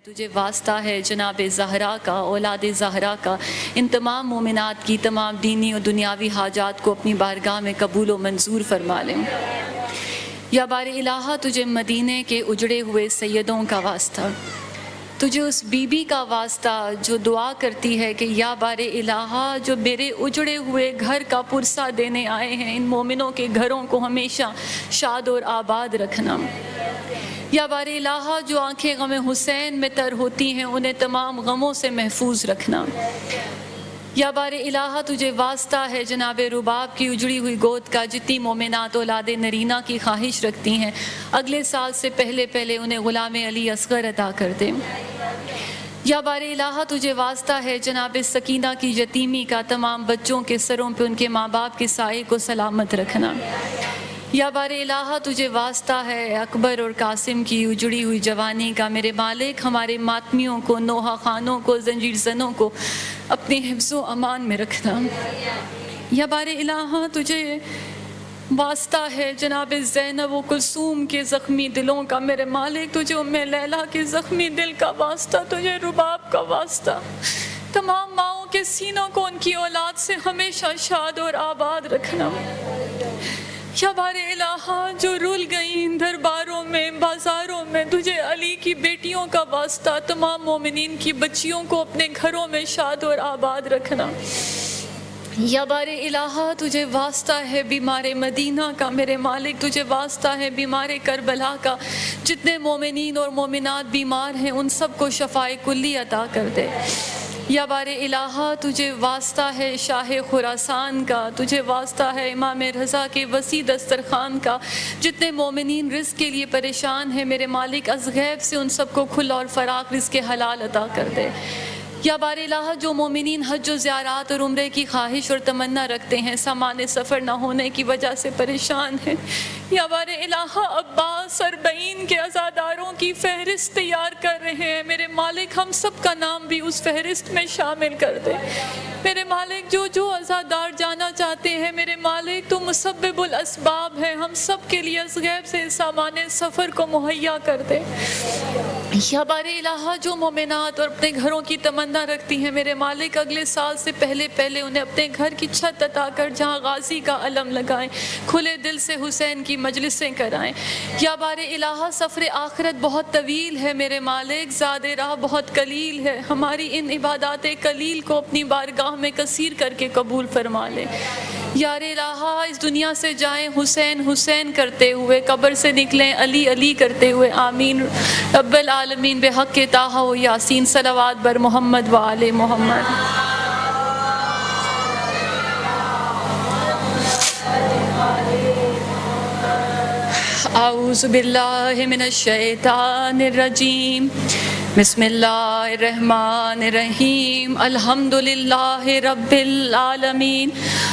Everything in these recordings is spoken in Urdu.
تجھے واسطہ ہے جناب زہرا کا، اولاد زہرا کا، ان تمام مومنات کی تمام دینی و دنیاوی حاجات کو اپنی بارگاہ میں قبول و منظور فرما لیں۔ یا بار الہ تجھے مدینے کے اجڑے ہوئے سیدوں کا واسطہ، تجھے اس بی بی کا واسطہ جو دعا کرتی ہے کہ یا بار الہ جو میرے اجڑے ہوئے گھر کا پرسہ دینے آئے ہیں، ان مومنوں کے گھروں کو ہمیشہ شاد اور آباد رکھنا۔ یا بار الہ جو آنکھیں غم حسین میں تر ہوتی ہیں، انہیں تمام غموں سے محفوظ رکھنا۔ یا بار الہ تجھے واسطہ ہے جناب رباب کی اجڑی ہوئی گود کا، جتنی مومنات اولاد نرینہ کی خواہش رکھتی ہیں اگلے سال سے پہلے پہلے انہیں غلام علی اصغر عطا کر دیں۔ یا بار الہ تجھے واسطہ ہے جناب سکینہ کی یتیمی کا، تمام بچوں کے سروں پہ ان کے ماں باپ کے سائے کو سلامت رکھنا۔ یا بار الہ تجھے واسطہ ہے اکبر اور قاسم کی اجڑی ہوئی جوانی کا، میرے مالک ہمارے ماتمیوں کو، نوحہ خانوں کو، زنجیر زنوں کو اپنے حفظ و امان میں رکھنا۔ یا بار الہ تجھے واسطہ ہے جناب زینب و کلثوم کے زخمی دلوں کا، میرے مالک تجھے ام لیلہ کے زخمی دل کا واسطہ، تجھے رباب کا واسطہ، تمام ماؤں کے سینوں کو ان کی اولاد سے ہمیشہ شاد اور آباد رکھنا۔ یا بار الہ جو رول گئیں درباروں میں، بازاروں میں، تجھے علی کی بیٹیوں کا واسطہ، تمام مومنین کی بچیوں کو اپنے گھروں میں شاد اور آباد رکھنا۔ یا بار الہ تجھے واسطہ ہے بیمار مدینہ کا، میرے مالک تجھے واسطہ ہے بیمار کربلا کا، جتنے مومنین اور مومنات بیمار ہیں ان سب کو شفائے کلی عطا کر دے۔ یا بار الہ تجھے واسطہ ہے شاہ خراسان کا، تجھے واسطہ ہے امام رضا کے وسیع دسترخوان کا، جتنے مومنین رزق کے لیے پریشان ہیں میرے مالک از غیب سے ان سب کو کھلا اور فراخ رزق حلال عطا کر دے۔ یا بار الہ جو مومنین حج و زیارات اور عمرے کی خواہش اور تمنا رکھتے ہیں، سامان سفر نہ ہونے کی وجہ سے پریشان ہیں، یا بار الہ عباس 40 کے عزاداروں کی فہرست تیار کر رہے ہیں، میرے مالک ہم سب کا نام بھی اس فہرست میں شامل کر دے۔ میرے مالک جو عزادار جانا چاہتے ہیں، میرے مالک تو مسبب الاسباب ہے، ہم سب کے لیے از غیب سے سامان سفر کو مہیا کر دے۔ یا بار الہ جو مومنات اور اپنے گھروں کی تمنا رکھتی ہیں، میرے مالک اگلے سال سے پہلے پہلے انہیں اپنے گھر کی چھت عطا کر جہاں غازی کا علم لگائیں، کھلے دل سے حسین کی مجلسیں کرائیں۔ یا بار الہ سفر آخرت بہت طویل ہے میرے مالک، زاد راہ بہت قلیل ہے، ہماری ان عبادات قلیل کو اپنی بارگاہ میں کثیر کر کے قبول فرما لے۔ یار الہ اس دنیا سے جائیں حسین حسین کرتے ہوئے، قبر سے نکلیں علی علی کرتے ہوئے، آمین رب العالمین بحق طٰہٰ و یاسین، صلوات بر محمد و آل محمد۔ اعوذ باللہ من الشیطان الرجیم، بسم اللہ الرحمن الرحیم، الحمدللہ رب العالمین،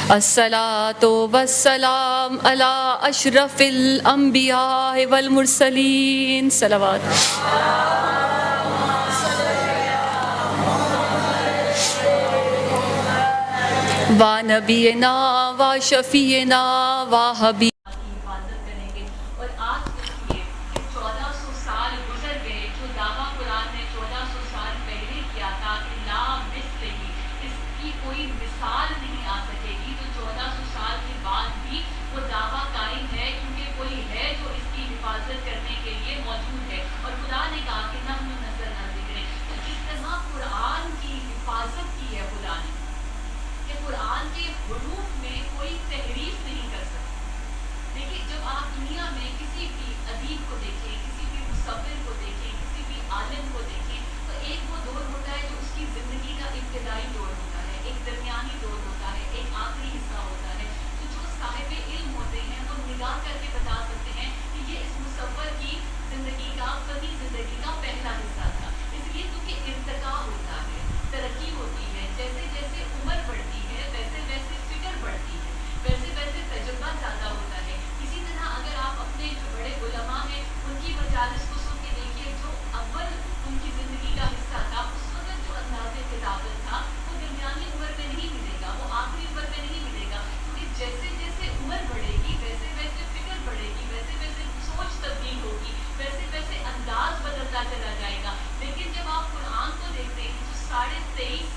الصلاۃ والسلام علی اشرف الانبیاء والمرسلین، صلوات۔ و نبینا و شفیعنا و حبیب 23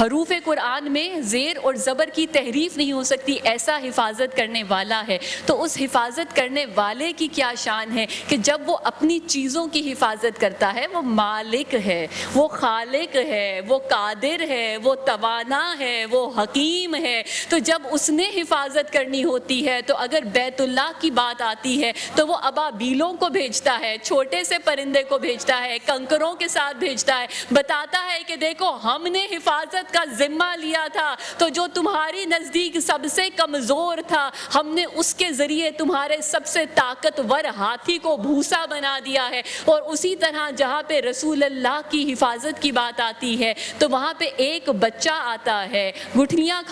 حروف قرآن میں زیر اور زبر کی تحریف نہیں ہو سکتی، ایسا حفاظت کرنے والا ہے۔ تو اس حفاظت کرنے والے کی کیا شان ہے کہ جب وہ اپنی چیزوں کی حفاظت کرتا ہے، وہ مالک ہے، وہ خالق ہے، وہ قادر ہے، وہ توانا ہے، وہ حکیم ہے۔ تو جب اس نے حفاظت کرنی ہوتی ہے تو اگر بیت اللہ کی بات آتی ہے تو وہ ابابیلوں کو بھیجتا ہے، چھوٹے سے پرندے کو بھیجتا ہے، کنکروں کے ساتھ بھیجتا ہے، بتاتا ہے کہ دیکھو ہم نے حفاظت کا ذمہ لیا تھا، تو جو تمہاری نزدیک سب سے کمزور تھا ہم نے اس کے ذریعے تمہارے سب سے طاقتور ہاتھی کو بھوسا بنا دیا ہے۔ اور اسی طرح جہاں پہ رسول اللہ کی حفاظت کی بات آتی ہے تو وہاں پہ ایک بچہ آتا ہے، گٹھلیاں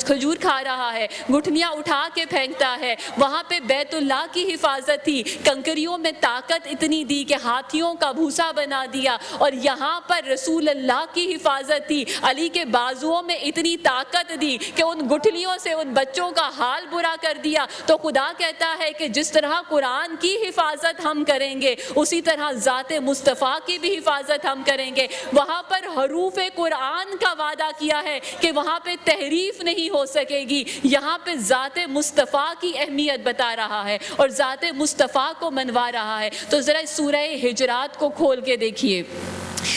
کھجور کھا رہا ہے، گٹھلیاں اٹھا کے پھینکتا ہے، وہاں پہ بیت اللہ کی حفاظت تھی، کنکریوں میں طاقت اتنی دی کہ ہاتھیوں کا بھوسا بنا دیا۔ اور یہاں پر رسول اللہ کی حفاظت تھی، علی کے بازوؤں میں اتنی طاقت دی کہ ان گٹھلیوں سے ان بچوں کا حال برا کر دیا۔ تو خدا کہتا ہے کہ جس طرح قرآن کی حفاظت ہم کریں گے اسی طرح ذات مصطفیٰ کی بھی حفاظت ہم کریں گے۔ وہاں پر حروف قرآن کا وعدہ کیا ہے کہ وہاں پہ تحریف نہیں ہو سکے گی، یہاں پہ ذات مصطفیٰ کی اہمیت بتا رہا ہے اور ذات مصطفیٰ کو منوا رہا ہے۔ تو ذرا سورہ حجرات کو کھول کے دیکھیے،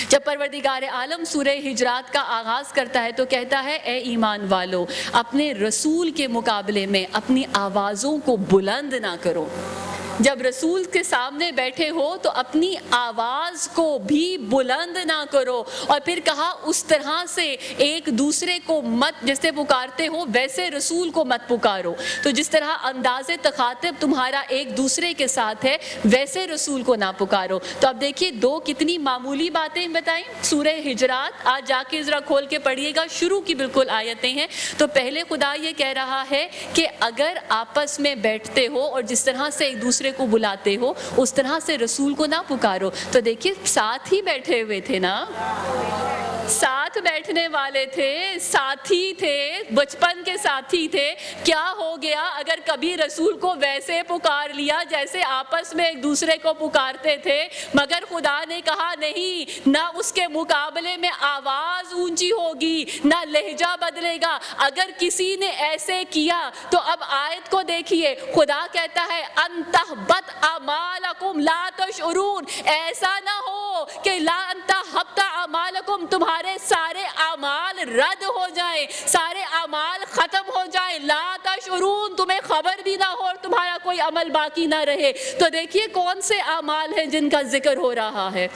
جب پروردگار عالم سورہ حجرات کا آغاز کرتا ہے تو کہتا ہے اے ایمان والو اپنے رسول کے مقابلے میں اپنی آوازوں کو بلند نہ کرو۔ جب رسول کے سامنے بیٹھے ہو تو اپنی آواز کو بھی بلند نہ کرو، اور پھر کہا اس طرح سے ایک دوسرے کو مت، جیسے پکارتے ہو ویسے رسول کو مت پکارو۔ تو جس طرح انداز تخاطب تمہارا ایک دوسرے کے ساتھ ہے ویسے رسول کو نہ پکارو۔ تو اب دیکھیے دو کتنی معمولی باتیں بتائیں۔ سورہ حجرات آج جا کے ذرا کھول کے پڑھیے گا، شروع کی بالکل آیتیں ہیں۔ تو پہلے خدا یہ کہہ رہا ہے کہ اگر آپس میں بیٹھتے ہو اور جس طرح سے ایک دوسرے کو بلاتے ہو اس طرح سے رسول کو نہ پکارو۔ تو دیکھیے ساتھ ہی بیٹھے ہوئے تھے نا، ساتھ بیٹھنے والے تھے، ساتھی تھے، بچپن کے ساتھی تھے۔ کیا ہو گیا اگر کبھی رسول کو ویسے پکار لیا جیسے آپس میں ایک دوسرے کو پکارتے تھے؟ مگر خدا نے کہا نہیں، نہ اس کے مقابلے میں آواز اونچی ہوگی نہ لہجہ بدلے گا۔ اگر کسی نے ایسے کیا تو اب آیت کو دیکھیے، خدا کہتا ہے ان تحبط اعمالکم لا تشعرون، ایسا نہ ہو کہ لا ان تحبط اعمالکم، تمہارے سارے اعمال رد ہو جائیں، سارے اعمال ختم ہو جائیں، لا تشعرون، تمہیں خبر بھی نہ ہو اور تمہارا کوئی عمل باقی نہ رہے۔ تو دیکھیے کون سے اعمال ہیں جن کا ذکر ہو رہا ہے،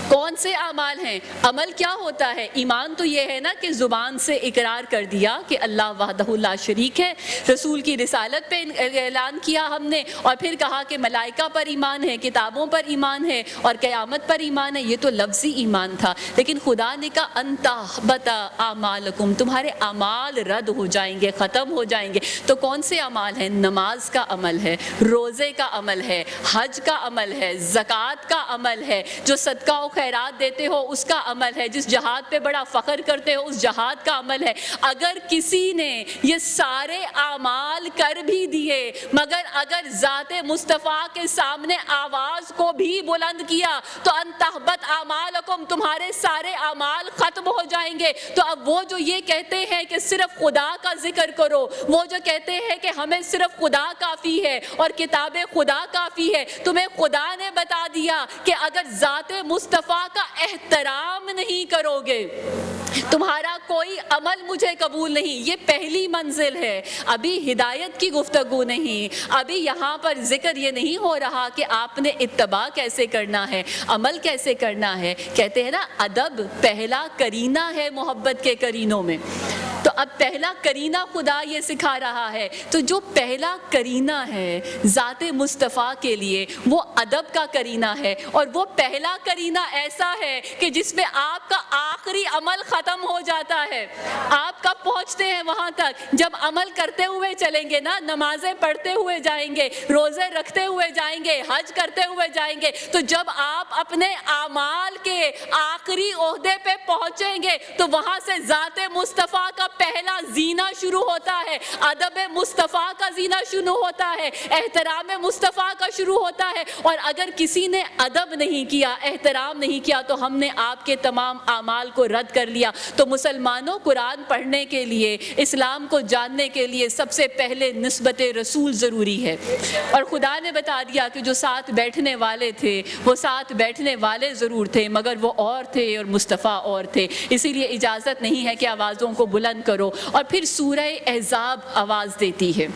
کون سے اعمال ہیں؟ عمل کیا ہوتا ہے؟ ایمان تو یہ ہے نا کہ زبان سے اقرار کر دیا کہ اللہ وحدہ لا شریک ہے، رسول کی رسالت پہ اعلان کیا ہم نے، اور پھر کہا کہ ملائکہ پر ایمان ہے، کتابوں پر ایمان ہے اور قیامت پر ایمان ہے۔ یہ تو لفظی ایمان تھا، لیکن خدا نے کہا ان تحبط اعمالکم، تمہارے اعمال رد ہو جائیں گے، ختم ہو جائیں گے۔ تو کون سے اعمال ہیں؟ نماز کا عمل ہے، روزے کا عمل ہے، حج کا عمل ہے، زکوٰۃ کا عمل ہے، جو صدقہ و خیرات دیتے ہو اس کا عمل ہے، جس جہاد پہ بڑا فخر کرتے ہو اس جہاد کا عمل ہے۔ اگر کسی نے یہ سارے اعمال کر بھی دیے مگر اگر ذات مصطفیٰ کے سامنے آواز کو بھی بلند کیا تو ان تحبط اعمالکم، تمہارے سارے اعمال ختم ہو جائیں گے۔ تو اب وہ جو یہ کہتے ہیں کہ صرف خدا کا ذکر کرو، وہ جو کہتے ہیں کہ ہمیں صرف خدا کافی ہے اور کتاب خدا کافی ہے، تمہیں خدا نے بتا دیا کہ اگر ذات مصطفیٰ کا احترام نہیں کرو گے تمہارا کوئی عمل مجھے قبول نہیں۔ یہ پہلی منزل ہے، ابھی ہدایت کی گفتگو نہیں، ابھی یہاں پر ذکر یہ نہیں ہو رہا کہ آپ نے اتباع کیسے کرنا ہے، عمل کیسے کرنا ہے۔ کہتے ہیں نا ادب پہلا کرینہ ہے محبت کے کرینوں میں، تو اب پہلا کرینہ خدا یہ سکھا رہا ہے۔ تو جو پہلا کرینہ ہے ذات مصطفیٰ کے لیے وہ ادب کا کرینہ ہے، اور وہ پہلا کرینہ ایسا ہے کہ جس میں آپ کا آخری عمل ختم ہو جاتا ہے۔ آپ کب پہنچتے ہیں وہاں تک؟ جب عمل کرتے ہوئے چلیں گے نا، نمازیں پڑھتے ہوئے جائیں گے، روزے رکھتے ہوئے جائیں گے، حج کرتے ہوئے جائیں گے، تو جب آپ اپنے اعمال کے آخری عہدے پہ پہنچیں گے تو وہاں سے ذات مصطفیٰ کا پہلا زینہ شروع ہوتا ہے، ادب مصطفیٰ کا زینہ شروع ہوتا ہے، احترام مصطفیٰ کا شروع ہوتا ہے. اور اگر کسی نے ادب نہیں کیا، احترام نہیں کیا، تو ہم نے آپ کے تمام اعمال کو رد کر لیا. تو مسلمانوں، قرآن پڑھنے کے لیے، اسلام کو جاننے کے لیے سب سے پہلے نسبت رسول ضروری ہے. اور خدا نے بتا دیا کہ جو ساتھ بیٹھنے والے تھے وہ ساتھ بیٹھنے والے ضرور تھے، مگر وہ اور تھے اور مصطفیٰ اور تھے. اسی لیے اجازت نہیں ہے کہ آوازوں کو بلند کرو. اور پھر سورہ احزاب آواز دیتی ہے،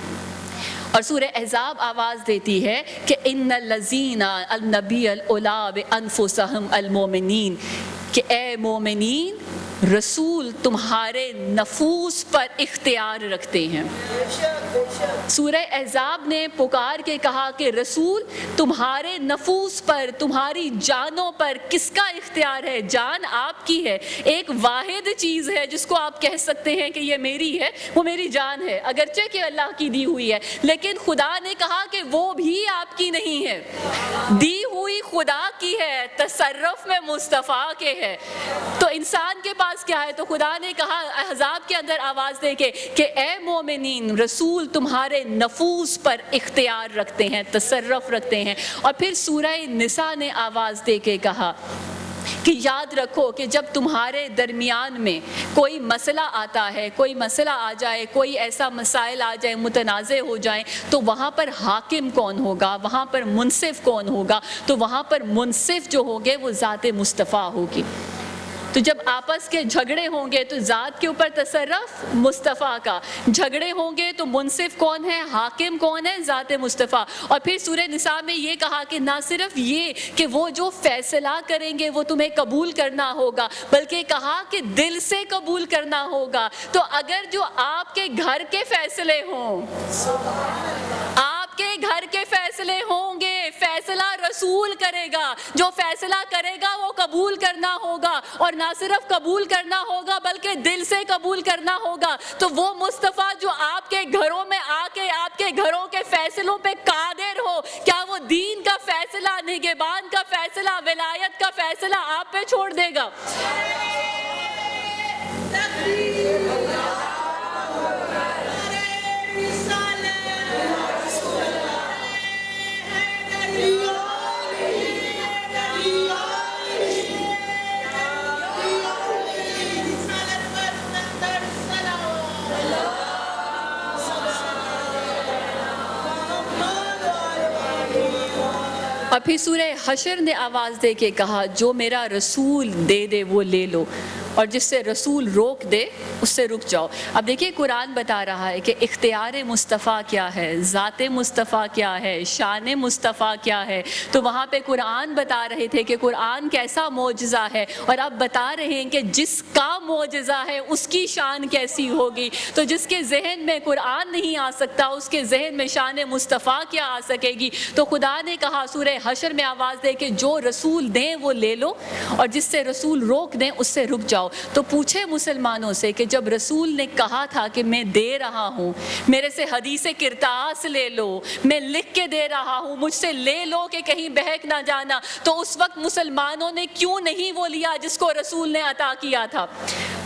اور سورہ احزاب آواز دیتی ہے کہ ان الذین النبی الاولی بانفسہم المؤمنین، کہ اے مومنین، رسول تمہارے نفوس پر اختیار رکھتے ہیں. سورہ احزاب نے پکار کے کہا کہ رسول تمہارے نفوس پر، تمہاری جانوں پر کس کا اختیار ہے؟ جان آپ کی ہے. ایک واحد چیز ہے جس کو آپ کہہ سکتے ہیں کہ یہ میری ہے، وہ میری جان ہے، اگرچہ کہ اللہ کی دی ہوئی ہے. لیکن خدا نے کہا کہ وہ بھی آپ کی نہیں ہے، دی ہوئی خدا کی ہے، تصرف میں مصطفیٰ کے ہے. تو انسان کے پاس کیا ہے؟ تو خدا نے کہا احزاب کے اندر آواز دے کے کہ اے مومنین، رسول تمہارے نفوس پر اختیار رکھتے ہیں، تصرف رکھتے ہیں. اور پھر سورہ نساء نے آواز دے کے کہا کہ یاد رکھو کہ جب تمہارے درمیان میں کوئی مسئلہ آتا ہے، کوئی مسئلہ آ جائے، کوئی ایسا مسائل آ جائے، متنازع ہو جائیں، تو وہاں پر حاکم کون ہوگا، وہاں پر منصف کون ہوگا؟ تو وہاں پر منصف جو ہوگے وہ ذات مصطفیٰ ہوگی. تو جب آپس کے جھگڑے ہوں گے تو ذات کے اوپر تصرف مصطفیٰ کا، جھگڑے ہوں گے تو منصف کون ہے، حاکم کون ہے؟ ذات مصطفیٰ. اور پھر سورہ نساء میں یہ کہا کہ نہ صرف یہ کہ وہ جو فیصلہ کریں گے وہ تمہیں قبول کرنا ہوگا، بلکہ کہا کہ دل سے قبول کرنا ہوگا. تو اگر جو آپ کے گھر کے فیصلے ہوں، آپ کے گھر کے فیصلے ہوں گے، فیصلہ رسول کرے گا، جو فیصلہ کرے گا وہ قبول کرنا ہوگا. اور نہ صرف قبول کرنا ہوگا بلکہ دل سے قبول کرنا ہوگا. تو وہ مصطفیٰ جو آپ کے گھروں میں آ کے آپ کے گھروں کے فیصلوں پہ قادر ہو، کیا وہ دین کا فیصلہ، نگہبان کا فیصلہ، ولایت کا فیصلہ آپ پہ چھوڑ دے گا؟ اور پھر سورہ حشر نے آواز دے کے کہا جو میرا رسول دے دے وہ لے لو، اور جس سے رسول روک دے اس سے رک جاؤ. اب دیکھیے قرآن بتا رہا ہے کہ اختیار مصطفیٰ کیا ہے، ذات مصطفیٰ کیا ہے، شان مصطفیٰ کیا ہے. تو وہاں پہ قرآن بتا رہے تھے کہ قرآن کیسا معجزہ ہے، اور اب بتا رہے ہیں کہ جس کا معجزہ ہے اس کی شان کیسی ہوگی. تو جس کے ذہن میں قرآن نہیں آ سکتا اس کے ذہن میں شان مصطفیٰ کیا آ سکے گی. تو خدا نے کہا سورہ حشر میں آواز دے کہ جو رسول دیں وہ لے لو، اور جس سے رسول روک دیں اس سے رک جاؤ. تو پوچھے مسلمانوں سے کہ جب رسول نے کہا تھا کہ میں دے رہا ہوں، میرے سے حدیث کرتاس لے لو، میں لکھ کے دے رہا ہوں، مجھ سے لے لو کہ کہیں بہک نہ جانا، تو اس وقت مسلمانوں نے کیوں نہیں وہ لیا جس کو رسول نے عطا کیا تھا؟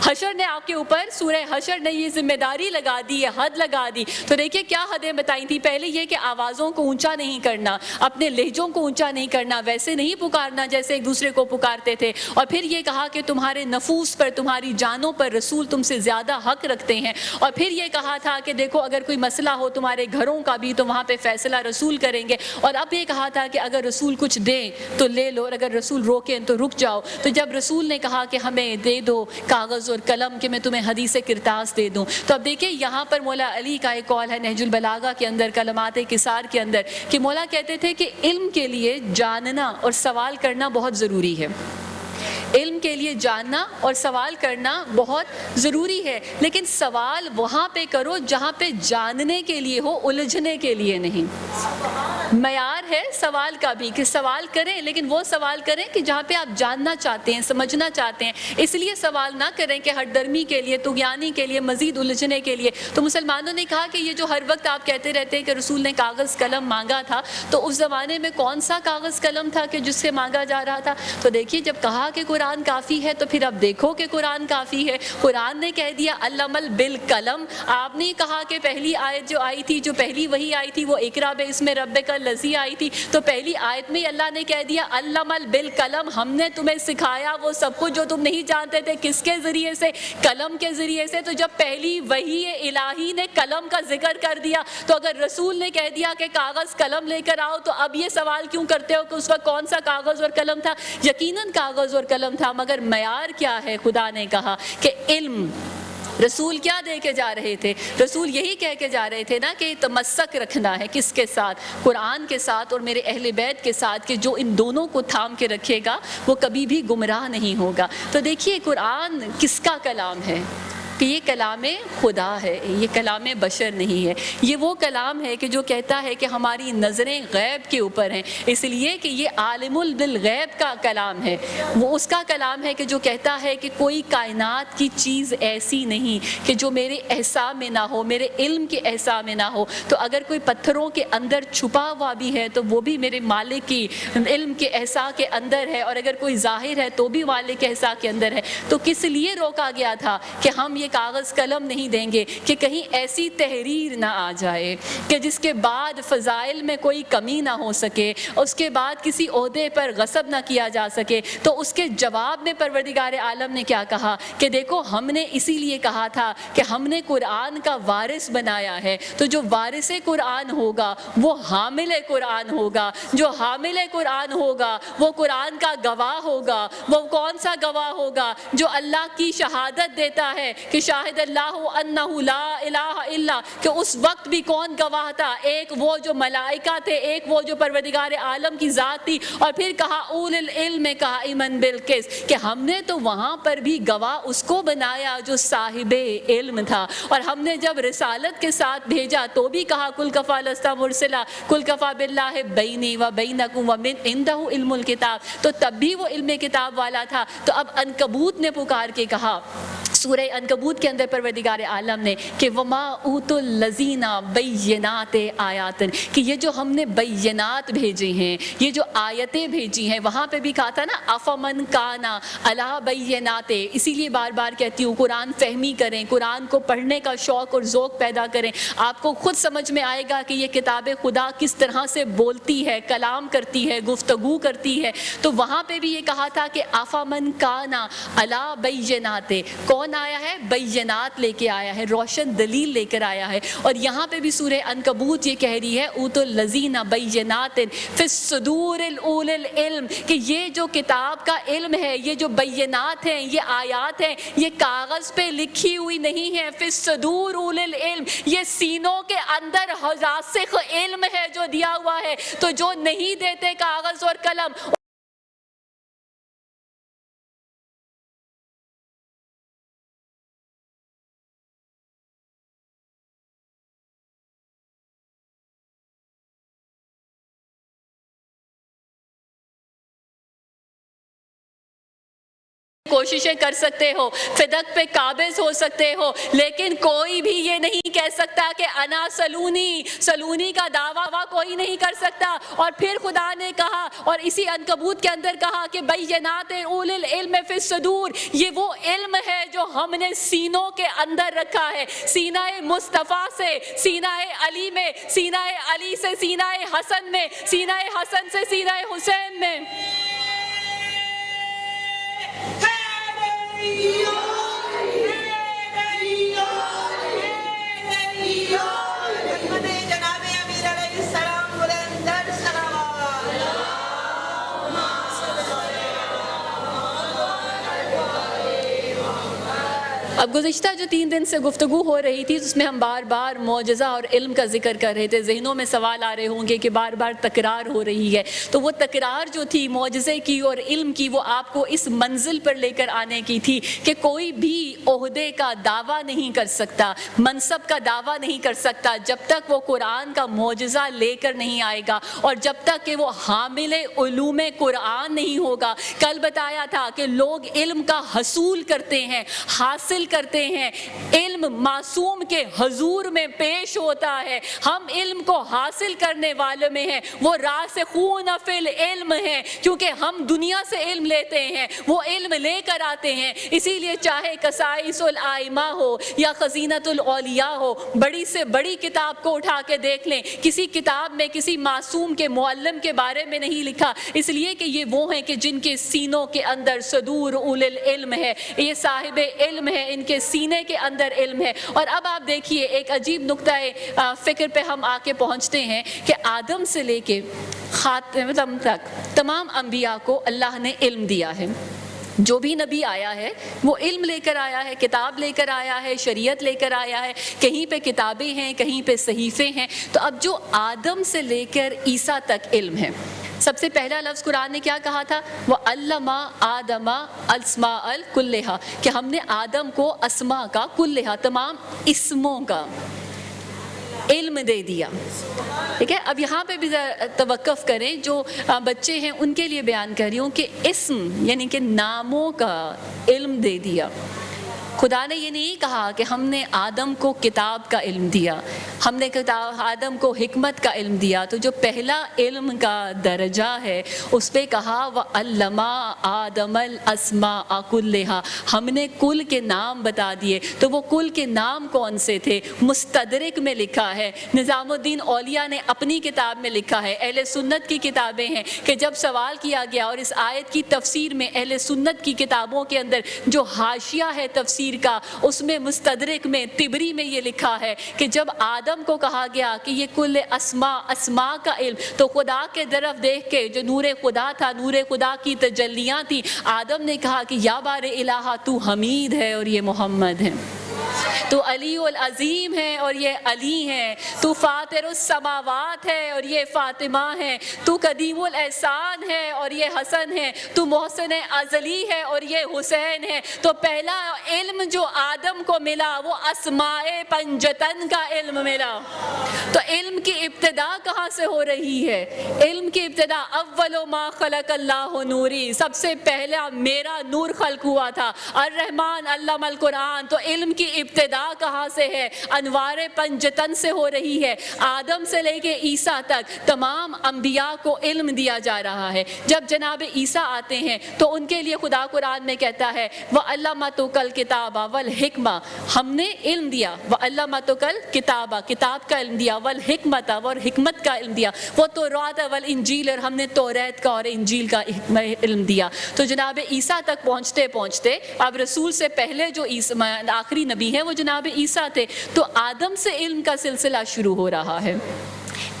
حشر نے آپ کے اوپر، سورہ حشر نے یہ ذمہ داری لگا دی ہے، حد لگا دی. تو دیکھیے کیا حدیں بتائی تھی. پہلے یہ کہ آوازوں کو اونچا نہیں کرنا، اپنے لہجوں کو اونچا نہیں کرنا، ویسے نہیں پکارنا جیسے ایک دوسرے کو پکارتے تھے. اور پھر یہ کہا کہ تمہارے نفوس پر، تمہاری جانوں پر رسول تم سے زیادہ حق رکھتے ہیں. اور پھر یہ کہا تھا کہ دیکھو اگر کوئی مسئلہ ہو تمہارے گھروں کا بھی تو وہاں پہ فیصلہ رسول کریں گے. اور اب یہ کہا تھا کہ اگر رسول کچھ دیں تو لے لو، اور اگر رسول روکیں تو رک جاؤ. تو جب رسول نے کہا کہ ہمیں دے دو کاغذ اور قلم کہ میں تمہیں حدیث کرتاس دے دوں، تو اب دیکھیں یہاں پر مولا علی کا ایک قول ہے نہج البلاغہ کے اندر، کلمات کسار کے اندر، کہ مولا کہتے تھے کہ علم کے لیے جاننا اور سوال کرنا بہت ضروری ہے. علم کے لیے جاننا اور سوال کرنا بہت ضروری ہے، لیکن سوال وہاں پہ کرو جہاں پہ جاننے کے لیے ہو، الجھنے کے لیے نہیں. معیار ہے سوال کا بھی کہ سوال کریں، لیکن وہ سوال کریں کہ جہاں پہ آپ جاننا چاہتے ہیں، سمجھنا چاہتے ہیں. اس لیے سوال نہ کریں کہ ہٹ درمی کے لیے، طغیانی کے لیے، مزید الجھنے کے لیے. تو مسلمانوں نے کہا کہ یہ جو ہر وقت آپ کہتے رہتے ہیں کہ رسول نے کاغذ قلم مانگا تھا، تو اس زمانے میں کون سا کاغذ قلم تھا کہ جس سے مانگا جا رہا تھا؟ تو دیکھیے جب کہا کہ قرآن قرآن کافی ہے تو پھر اب دیکھو کہ قرآن کافی ہے. قرآن نے کہہ دیا علم بالقلم. آپ نے کہا کہ پہلی آیت جو آئی تھی, جو پہلی وہی آئی تھی, وہ اقرا باسم ربک الذی آئی تھی, تو پہلی آیت میں اللہ نے کہہ دیا علم بالقلم, ہم نے تمہیں سکھایا وہ سب کچھ جو تم نہیں جانتے تھے. کس کے ذریعے سے؟ قلم کے ذریعے سے. تو جب پہلی وحی الہی نے قلم کا ذکر کر دیا, تو اگر رسول نے کہہ دیا کہ کاغذ قلم لے کر آؤ, تو اب یہ سوال کیوں کرتے ہو کہ اس وقت کون سا کاغذ اور قلم تھا؟ یقیناً کاغذ اور قلم تھا, مگر معیار کیا ہے؟ خدا نے کہا کہ علم. رسول کیا دے کے جا رہے تھے؟ رسول یہی کہہ کے جا رہے تھے نا کہ تمسک رکھنا ہے. کس کے ساتھ؟ قرآن کے ساتھ اور میرے اہل بیت کے ساتھ, کہ جو ان دونوں کو تھام کے رکھے گا وہ کبھی بھی گمراہ نہیں ہوگا. تو دیکھیے قرآن کس کا کلام ہے؟ کہ یہ کلام خدا ہے, یہ کلام بشر نہیں ہے. یہ وہ کلام ہے کہ جو کہتا ہے کہ ہماری نظریں غیب کے اوپر ہیں, اس لیے کہ یہ عالم بالغیب کا کلام ہے. وہ اس کا کلام ہے کہ جو کہتا ہے کہ کوئی کائنات کی چیز ایسی نہیں کہ جو میرے احساء میں نہ ہو, میرے علم کے احساء میں نہ ہو. تو اگر کوئی پتھروں کے اندر چھپا ہوا بھی ہے تو وہ بھی میرے مالک کی علم کے احساء کے اندر ہے, اور اگر کوئی ظاہر ہے تو بھی مالک کے احساء کے اندر ہے. تو کس لیے روکا گیا تھا کہ ہم یہ کاغذ قلم نہیں دیں گے کہ کہیں ایسی تحریر نہ آ جائے کہ جس کے بعد فضائل میں کوئی کمی نہ ہو سکے, اس کے بعد کسی عہدے پر غصب نہ کیا جا سکے. تو اس کے جواب میں پروردگار عالم نے کیا کہا کہ دیکھو ہم نے اسی لیے کہا تھا کہ ہم نے قرآن کا وارث بنایا ہے. تو جو وارث قرآن ہوگا وہ حامل قرآن ہوگا. جو حامل قرآن ہوگا وہ قرآن کا گواہ ہوگا. وہ کون سا گواہ ہوگا؟ جو اللہ کی شہادت دیتا ہے کہ شاہد اللہ انہ لا الہ الا, کہ اس وقت بھی کون گواہ تھا؟ ایک وہ جو ملائکہ تھے, ایک وہ جو پروردگار عالم کی ذات تھی, اور پھر کہا اول العلم قائما بالقسط, کہ ہم نے تو وہاں پر بھی گواہ اس کو بنایا جو صاحب علم تھا. اور ہم نے جب رسالت کے ساتھ بھیجا تو بھی کہا کل کفا لست مرسلا کل کفا باللہ بینی و بینکم ومن عندہ علم الکتاب. تو تب بھی وہ علم کتاب والا تھا. تو اب عنکبوت نے پکار کے کہا سورہ عنکبوت کے اندر پروردگار عالم نے کہ وما اوتوا الذین بینات آیات, کہ یہ جو ہم نے بینات بھیجے ہیں, یہ جو آیتیں بھیجی ہیں, وہاں پہ بھی کہا تھا نا افمن کانا علی بینات. اسی لیے بار بار کہتی ہوں قرآن فہمی کریں, قرآن کو پڑھنے کا شوق اور ذوق پیدا کریں. آپ کو خود سمجھ میں آئے گا کہ یہ کتاب خدا کس طرح سے بولتی ہے, کلام کرتی ہے, گفتگو کرتی ہے. تو وہاں پہ بھی یہ کہا تھا کہ افمن کانا علی بینات, کون آیا ہے؟ بینات لے کے آیا ہے, روشن دلیل لے کر آیا ہے. اور یہاں پہ بھی سورہ عنکبوت یہ کہہ رہی ہے اوت الذین بینات فی الصدور الاول العلم, کہ یہ جو کتاب کا علم ہے, یہ جو بینات ہیں, یہ آیات ہیں, یہ کاغذ پہ لکھی ہوئی نہیں ہے. فی الصدور اول العلم, یہ سینوں کے اندر راسخ علم ہے جو دیا ہوا ہے. تو جو نہیں دیتے کاغذ اور قلم, کوششیں کر سکتے ہو, فدق پہ قابض ہو سکتے ہو, لیکن کوئی بھی یہ نہیں کہہ سکتا کہ انا سلونی, سلونی کا دعویٰ کوئی نہیں کر سکتا. اور پھر خدا نے کہا, اور اسی عنکبوت کے اندر کہا کہ بینات اول العلم فی الصدور, یہ وہ علم ہے جو ہم نے سینوں کے اندر رکھا ہے. سینہ مصطفیٰ سے سینہ علی میں, سینہ علی سے سینہ حسن میں, سینہ حسن سے سینہ حسین میں. اب گزشتہ جو 3 دن سے گفتگو ہو رہی تھی اس میں ہم بار بار معجزہ اور علم کا ذکر کر رہے تھے. ذہنوں میں سوال آ رہے ہوں گے کہ بار بار تکرار ہو رہی ہے, تو وہ تکرار جو تھی معجزے کی اور علم کی, وہ آپ کو اس منزل پر لے کر آنے کی تھی کہ کوئی بھی عہدے کا دعویٰ نہیں کر سکتا, منصب کا دعویٰ نہیں کر سکتا جب تک وہ قرآن کا معجزہ لے کر نہیں آئے گا, اور جب تک کہ وہ حامل علوم قرآن نہیں ہوگا. کل بتایا تھا کہ لوگ علم کا حصول کرتے ہیں, حاصل کرتے ہیں علم معصوم کے حضور میں پیش ہوتا ہے. ہم علم کو حاصل کرنے والوں میں ہیں, وہ راسخون فی العلم ہیں, کیونکہ ہم دنیا سے علم لیتے ہیں, وہ علم لے کر آتے ہیں. اسی لیے چاہے قصائص الائمہ ہو یا خزینۃ الاولیاء ہو, بڑی سے بڑی کتاب کو اٹھا کے دیکھ لیں, کسی کتاب میں کسی معصوم کے معلم کے بارے میں نہیں لکھا, اس لیے کہ یہ وہ ہیں کہ جن کے سینوں کے اندر صدور اول العلم ہے, یہ صاحب علم ہے, ان کے سینے کے اندر علم ہے. اور اب آپ دیکھیے ایک عجیب نقطۂ فکر پہ ہم آ کے پہنچتے ہیں کہ آدم سے لے کے خاتم تک تمام انبیاء کو اللہ نے علم دیا ہے. جو بھی نبی آیا ہے وہ علم لے کر آیا ہے, کتاب لے کر آیا ہے, شریعت لے کر آیا ہے. کہیں پہ کتابیں ہیں, کہیں پہ صحیفے ہیں. تو اب جو آدم سے لے کر عیسیٰ تک علم ہے, سب سے پہلا لفظ قرآن نے کیا کہا تھا؟ وَعَلَّمَ آدَمَ الْأَسْمَاءَ كُلَّهَا, کہ ہم نے آدم کو اسماء کا کلھا, تمام اسموں کا علم دے دیا. ٹھیک ہے, اب یہاں پہ بھی توقف کریں, جو بچے ہیں ان کے لیے بیان کر رہی ہوں کہ اسم یعنی کہ ناموں کا علم دے دیا. خدا نے یہ نہیں کہا کہ ہم نے آدم کو کتاب کا علم دیا, ہم نے آدم کو حکمت کا علم دیا. تو جو پہلا علم کا درجہ ہے اس پہ کہا وَعَلَّمَ آدَمَ الْأَسْمَاءَ كُلَّهَا, ہم نے کل کے نام بتا دیے. تو وہ کل کے نام کون سے تھے؟ مستدرک میں لکھا ہے, نظام الدین اولیاء نے اپنی کتاب میں لکھا ہے, اہل سنت کی کتابیں ہیں کہ جب سوال کیا گیا اور اس آیت کی تفسیر میں اہل سنت کی کتابوں کے اندر جو حاشیہ ہے تفسیر کا, اس میں مستدرک میں طبری میں یہ لکھا ہے کہ جب آدم کو کہا گیا کہ یہ کل اسماء کا علم, تو خدا کے طرف دیکھ کے جو نور خدا تھا, نور خدا کی تجلیاں تھی, آدم نے کہا کہ یا بار الہ تو حمید ہے اور یہ محمد ہے, تو علی العظیم ہے اور یہ علی ہے, تو فاطر السماوات ہے اور یہ فاطمہ ہے, تو قدیم الاحسان ہے اور یہ حسن ہے, تو محسن ازلی ہے اور یہ حسین ہے. تو پہلا علم جو آدم کو ملا وہ اسماء پنجتن کا علم ملا. تو علم کی ابتدا کہاں سے ہو رہی ہے؟ علم کی ابتدا اول ما خلق اللہ نوری, سب سے پہلا میرا نور خلق ہوا تھا. الرحمن علم القرآن, تو علم کی ابتدا کہاں سے ہے؟ انوار پنجتن سے ہو رہی ہے. آدم سے لے کے عیسیٰ تک تمام انبیاء کو علم دیا جا رہا ہے. جب جناب عیسیٰ آتے ہیں تو ان کے لیے خدا قرآن میں کہتا ہے وَعَلَّمَتُكَ الْكِتَابَ وَالْحِكْمَةَ, ہم نے علم دیا. وَعَلَّمَتُكَ الْكِتَابَ, کتاب کا علم دیا. وَالْحِكْمَةَ, اور حکمت کا علم دیا. وہ توراۃ والانجیل, اور ہم نے توریت کا اور انجیل کا علم دیا. تو جناب عیسیٰ تک پہنچتے پہنچتے اب رسول سے پہلے جو آخری نبی ہیں وہ جناب عیسیٰ تھے. تو آدم سے علم کا سلسلہ شروع ہو رہا ہے,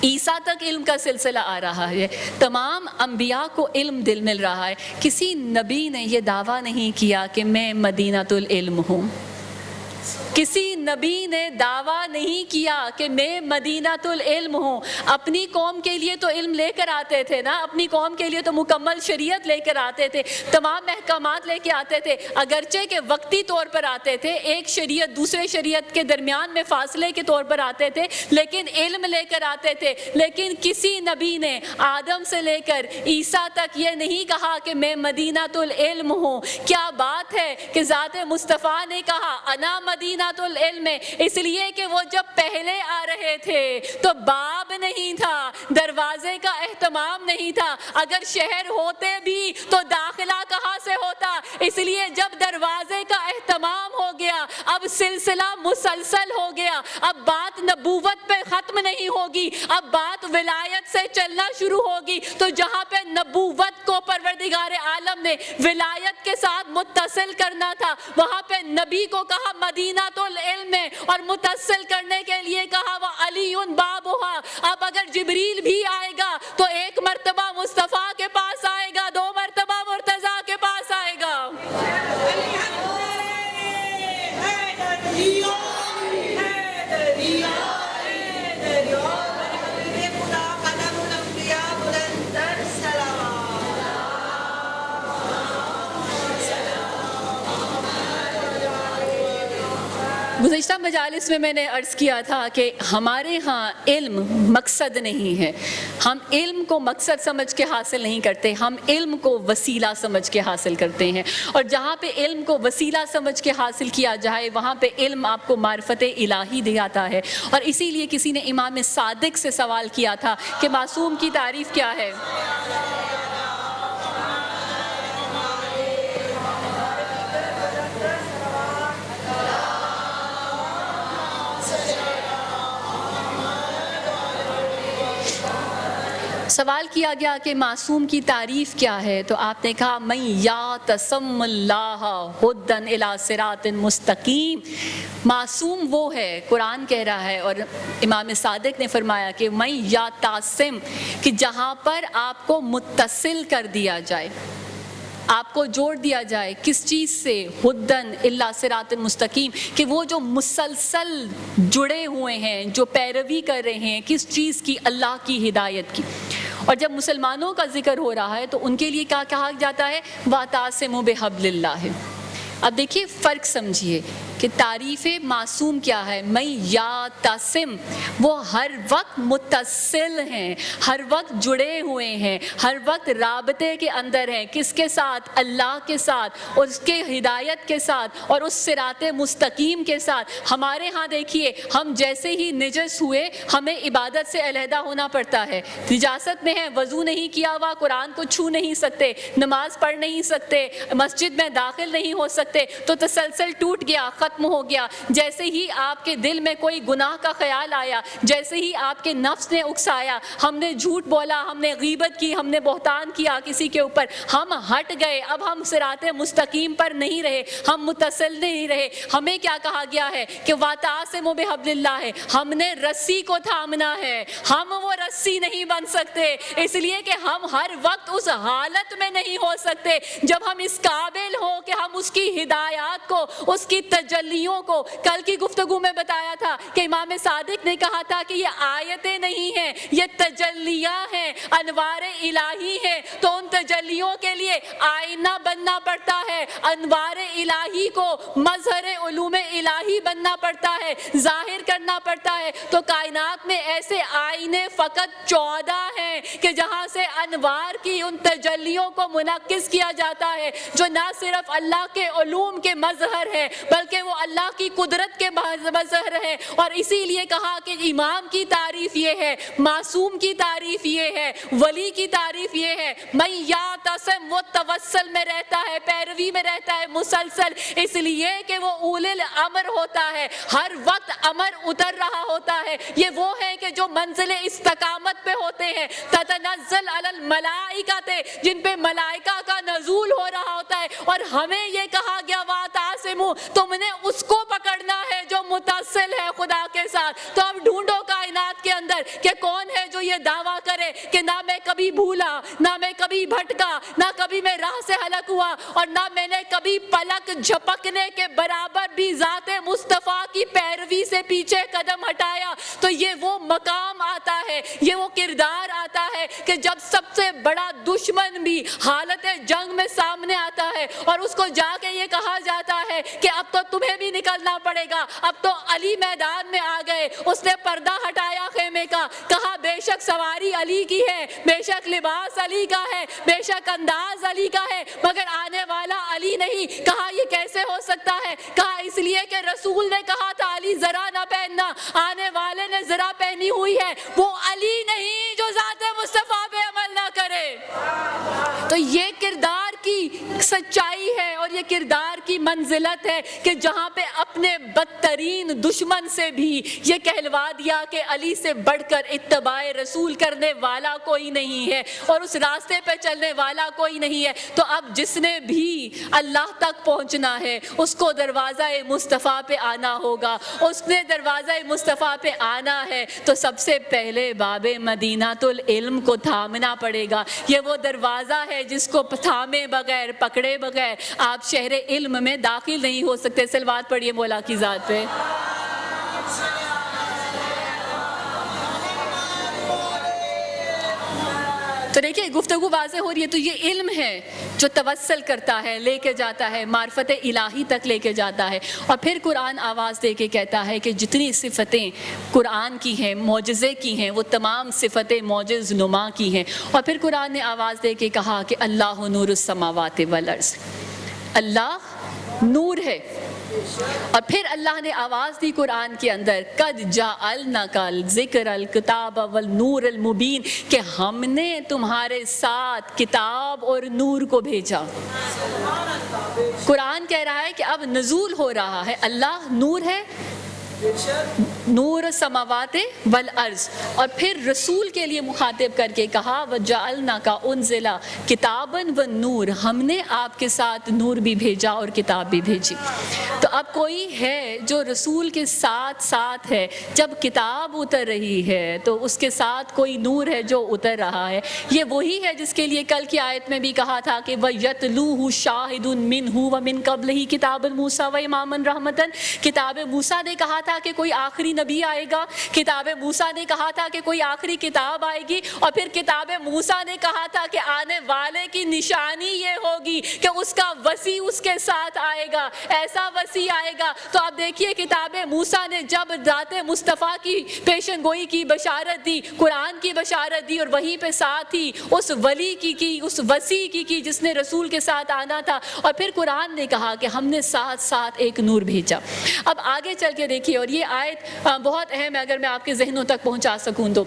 عیسیٰ تک علم کا سلسلہ آ رہا ہے, تمام انبیاء کو علم دل مل رہا ہے. کسی نبی نے یہ دعویٰ نہیں کیا کہ میں مدینۃ العلم ہوں. کسی نبی نے دعویٰ نہیں کیا کہ میں مدینۃ العلم ہوں. اپنی قوم کے لیے تو علم لے کر آتے تھے نا, اپنی قوم کے لیے تو مکمل شریعت لے کر آتے تھے, تمام احکامات لے کے آتے تھے, اگرچہ کہ وقتی طور پر آتے تھے, ایک شریعت دوسرے شریعت کے درمیان میں فاصلے کے طور پر آتے تھے, لیکن علم لے کر آتے تھے. لیکن کسی نبی نے آدم سے لے کر عیسیٰ تک یہ نہیں کہا کہ میں مدینۃ العلم ہوں. کیا بات ہے کہ ذات مصطفیٰ نے کہا انا مدینۃ العلم, اس لیے کہ وہ جب پہلے آ رہے تھے تو باب نہیں تھا, دروازے کا اہتمام نہیں تھا. اگر شہر ہوتے بھی تو داخلہ کہاں سے ہوتا؟ اس لیے جب دروازے کا اہتمام ہو گیا, اب سلسلہ مسلسل ہو گیا. اب بات نبوت پہ ختم نہیں ہوگی, اب بات ولایت سے چلنا شروع ہوگی. تو جہاں پہ نبوت کو پروردگار عالم نے ولایت کے ساتھ متصل کرنا تھا, وہاں پہ نبی کو کہا مدینہ العلم میں, اور متصل کرنے کے لیے کہا وہ علی بابھا. اب اگر جبریل بھی آئے گا تو ایک مرتبہ مصطفیٰ کے پاس آئے گا, دو مرتبہ مرتضیٰ کے پاس آئے گا. گزشتہ مجالس میں نے عرض کیا تھا کہ ہمارے ہاں علم مقصد نہیں ہے، ہم علم کو مقصد سمجھ کے حاصل نہیں کرتے، ہم علم کو وسیلہ سمجھ کے حاصل کرتے ہیں، اور جہاں پہ علم کو وسیلہ سمجھ کے حاصل کیا جائے وہاں پہ علم آپ کو معرفت الہی دکھاتا ہے۔ اور اسی لیے کسی نے امام صادق سے سوال کیا تھا کہ معصوم کی تعریف کیا ہے؟ سوال کیا گیا کہ معصوم کی تعریف کیا ہے، تو آپ نے کہا من یعتصم اللہ ھدی الی صراط مستقیم۔ معصوم وہ ہے، قرآن کہہ رہا ہے اور امام صادق نے فرمایا کہ من یعتصم، کہ جہاں پر آپ کو متصل کر دیا جائے، آپ کو جوڑ دیا جائے کس چیز سے؟ ھدی الی صراط مستقیم، کہ وہ جو مسلسل جڑے ہوئے ہیں، جو پیروی کر رہے ہیں کس چیز کی؟ اللہ کی ہدایت کی۔ اور جب مسلمانوں کا ذکر ہو رہا ہے تو ان کے لیے کیا کہا جاتا ہے؟ وَاعْتَصِمُوا بِحَبْلِ اللَّهِ۔ اب دیکھیے فرق سمجھیے کہ تعریف معصوم کیا ہے۔ من یعتصم، وہ ہر وقت متصل ہیں، ہر وقت جڑے ہوئے ہیں، ہر وقت رابطے کے اندر ہیں، کس کے ساتھ؟ اللہ کے ساتھ، اور اس کے ہدایت کے ساتھ، اور اس صراط مستقیم کے ساتھ۔ ہمارے ہاں دیکھیے، ہم جیسے ہی نجس ہوئے ہمیں عبادت سے علیحدہ ہونا پڑتا ہے، نجاست میں ہے، وضو نہیں کیا ہوا قرآن کو چھو نہیں سکتے، نماز پڑھ نہیں سکتے، مسجد میں داخل نہیں ہو سکتے، تو تسلسل ٹوٹ گیا، ختم ہو گیا۔ جیسے ہی آپ کے دل میں کوئی گناہ کا خیال آیا، جیسے ہی آپ کے نفس نے اکسایا، ہم نے جھوٹ بولا، ہم نے غیبت کی، ہم نے بہتان کیا کسی کے اوپر، ہم ہٹ گئے، اب ہم صراط مستقیم پر نہیں رہے، ہم متصل نہیں رہے۔ ہمیں کیا کہا گیا ہے کہ وَاعْتَصِمُوا بِحَبْلِ اللَّهِ، ہم نے رسی کو تھامنا ہے، ہم وہ رسی نہیں بن سکتے، اس لیے کہ ہم ہر وقت اس حالت میں نہیں ہو سکتے جب ہم اس قابل ہو کہ ہم اس کی ہدایات کو، اس کی تجلیوں کو، کل کی گفتگو میں بتایا تھا کہ امام صادق نے کہا تھا کہ یہ آیتیں نہیں ہیں، یہ تجلیاں ہیں، انوار الہی ہیں، تو ان تجلیوں کے لیے آئینہ بننا پڑتا ہے، انوار الہی کو مظہر علوم الہی بننا پڑتا ہے، ظاہر کرنا پڑتا ہے۔ تو کائنات میں ایسے آئینے فقط 14 ہیں کہ جہاں سے انوار کی ان تجلیوں کو منعکس کیا جاتا ہے، جو نہ صرف اللہ کے علوم کے مظہر ہے بلکہ وہ اللہ کی قدرت کے مظہر ہے۔ اور اسی لیے کہا کہ امام کی تعریف یہ ہے، معصوم کی تعریف یہ ہے، ولی کی تعریف یہ ہے، من یعتصم، وہ توسل میں رہتا ہے، پیروی میں رہتا ہے مسلسل، اس لیے کہ وہ اول الامر ہوتا ہے، ہر وقت امر اتر رہا ہوتا ہے۔ یہ وہ ہے کہ جو منزل استقامت پہ ہوتے ہیں، تتنزل علی الملائکۃ، جن پہ ملائکہ کا نزول ہو رہا ہوتا ہے۔ اور ہمیں یہ کہا گیا وَاعْتَصِمُوا، تم نے اس کو پکڑنا ہے جو متصل ہے خدا کے ساتھ۔ تو اب ڈھونڈو کائنات کے اندر کہ کون ہے جو یہ دعویٰ کرے کہ نہ میں کبھی بھولا، نہ میں کبھی بھٹکا، نہ کبھی میں راہ سے ہلاک ہوا، اور نہ میں نے کبھی پلک جھپکنے کے برابر بھی ذات مصطفیٰ کی پیروی سے پیچھے قدم ہٹایا۔ تو یہ وہ مقام آتا ہے، یہ وہ کردار آتا ہے کہ جب سب سے بڑا دشمن بھی حالت جنگ میں سامنے آتا ہے اور اس کو جا کے یہ کہا جاتا ہے کہ اب تو تمہیں بھی نکلنا پڑے گا، اب تو علی میدان میں آ گئے، اس نے پردہ ہٹایا خیمے کا، کہا بے شک سواری علی کی ہے، بے شک لباس علی کا ہے، بے شک انداز علی کا ہے، مگر آنے والا علی نہیں۔ کہا یہ کیسے ہو سکتا ہے؟ کہا اس لیے کہ رسول نے کہا تھا علی ذرا نہ پہننا، آنے والے نے ذرا پہنی ہوئی ہے، وہ علی نہیں جو ذات مصطفیٰ پہ عمل نہ کرے۔ تو یہ کردار کی سچائی ہے اور یہ کردار کی منزلت ہے کہ جہاں پہ اپنے بدترین دشمن سے بھی یہ کہلوا دیا کہ علی سے بڑھ کر اتباع رسول کرنے والا کوئی نہیں ہے اور اس راستے پہ چلنے والا کوئی نہیں ہے۔ تو اب جس نے بھی اللہ تک پہنچنا ہے اس کو دروازہ مصطفیٰ پہ آنا ہوگا، اس نے دروازہ مصطفیٰ پہ آنا ہے تو سب سے پہلے باب مدینۃ العلم کو تھامنا پڑے گا۔ یہ وہ دروازہ ہے جس کو تھامے بغیر، پکڑے بغیر آپ شہر علم میں داخل نہیں ہو سکتے۔ صلوات پڑھیے مولا کی ذات پہ۔ تو دیکھیے گفتگو واضح ہو رہی ہے. تو یہ علم ہے جو توسل کرتا ہے, لے کے جاتا ہے, معرفت الہی تک لے کے جاتا ہے. اور پھر قرآن آواز دے کے کہتا ہے کہ جتنی صفتیں قرآن کی ہیں, معجزے کی ہیں, وہ تمام صفتیں معجز نما کی ہیں. اور پھر قرآن نے آواز دے کے کہا کہ اللہ نور السماوات والارض, اللہ نور ہے. اور پھر اللہ نے آواز دی قرآن کے اندر قد جعلناک الذکر الکتاب والنور المبین, کہ ہم نے تمہارے ساتھ کتاب اور نور کو بھیجا. قرآن کہہ رہا ہے کہ اب نزول ہو رہا ہے, اللہ نور ہے, نور السماوات والارض. اور پھر رسول کے لیے مخاطب کر کے کہا وجعلناک انزل کتابا ونور, ہم نے آپ کے ساتھ نور بھی بھیجا اور کتاب بھی بھیجی. تو اب کوئی ہے جو رسول کے ساتھ ساتھ ہے, جب کتاب اتر رہی ہے تو اس کے ساتھ کوئی نور ہے جو اتر رہا ہے. یہ وہی ہے جس کے لیے کل کی آیت میں بھی کہا تھا کہ وَيَتْلُوهُ شَاهِدٌ مِّنْهُ وَمِن قَبْلِهِ كِتَابُ مُوسَىٰ وَإِمَامًا رَحْمَةً. کتاب موسیٰ نے کہا تھا کہ کوئی آخری نبی آئے گا, کتاب موسیٰ نے کہا تھا کہ کوئی آخری کتاب آئے گی, اور پھر کتاب موسیٰ نے کہا تھا کہ آنے والے کی نشانی یہ ہوگی کہ اس کا وسیع اس کے ساتھ آئے گا, ایسا وسیع آئے گا. تو آپ دیکھیے کتاب موسیٰ نے جب ذات مصطفیٰ کی پیشن گوئی کی بشارت دی, قرآن کی بشارت دی, اور وہیں پہ ساتھ ہی اس ولی کی اس وسیع کی جس نے رسول کے ساتھ آنا تھا. اور پھر قرآن نے کہا کہ ہم نے ساتھ ساتھ ایک نور بھیجا. اب آگے چل کے دیکھیے, اور یہ آیت بہت اہم ہے اگر میں آپ کے ذہنوں تک پہنچا سکوں تو.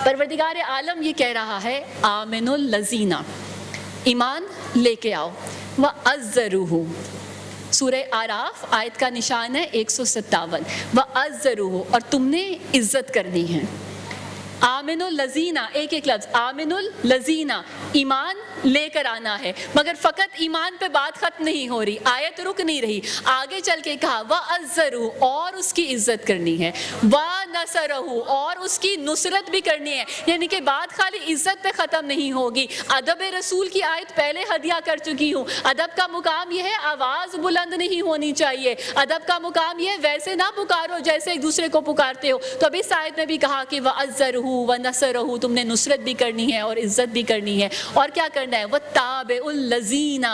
پروردگار عالم یہ کہہ رہا ہے آمن الذین, ایمان لے کے آؤ, وَعَزَّرُوهُ, سورہ آراف آیت کا نشان ہے 157, وَعَزَّرُوهُ, اور تم نے عزت کرنی ہے. آمن الذین, ایک ایک لفظ, آمن الذین, ایمان لے کر آنا ہے. مگر فقط ایمان پہ بات ختم نہیں ہو رہی, آیت رک نہیں رہی, آگے چل کے کہا وَعَزَّرُوهُ, اور اس کی عزت کرنی ہے, وَنَصَرَهُ, اور اس کی نصرت بھی کرنی ہے. یعنی کہ بات خالی عزت پہ ختم نہیں ہوگی. ادب رسول کی آیت پہلے ہدیہ کر چکی ہوں. ادب کا مقام یہ ہے آواز بلند نہیں ہونی چاہیے, ادب کا مقام یہ ہے ویسے نہ پکارو جیسے ایک دوسرے کو پکارتے ہو. تو اب اس آیت میں بھی کہا کہ وَعَزَّرُوهُ وَنَصَرَهُ, تم نے نصرت بھی کرنی ہے اور عزت بھی کرنی ہے. اور کیا کرنا ہے, وَاتَّبِعُوا الَّذِينَ,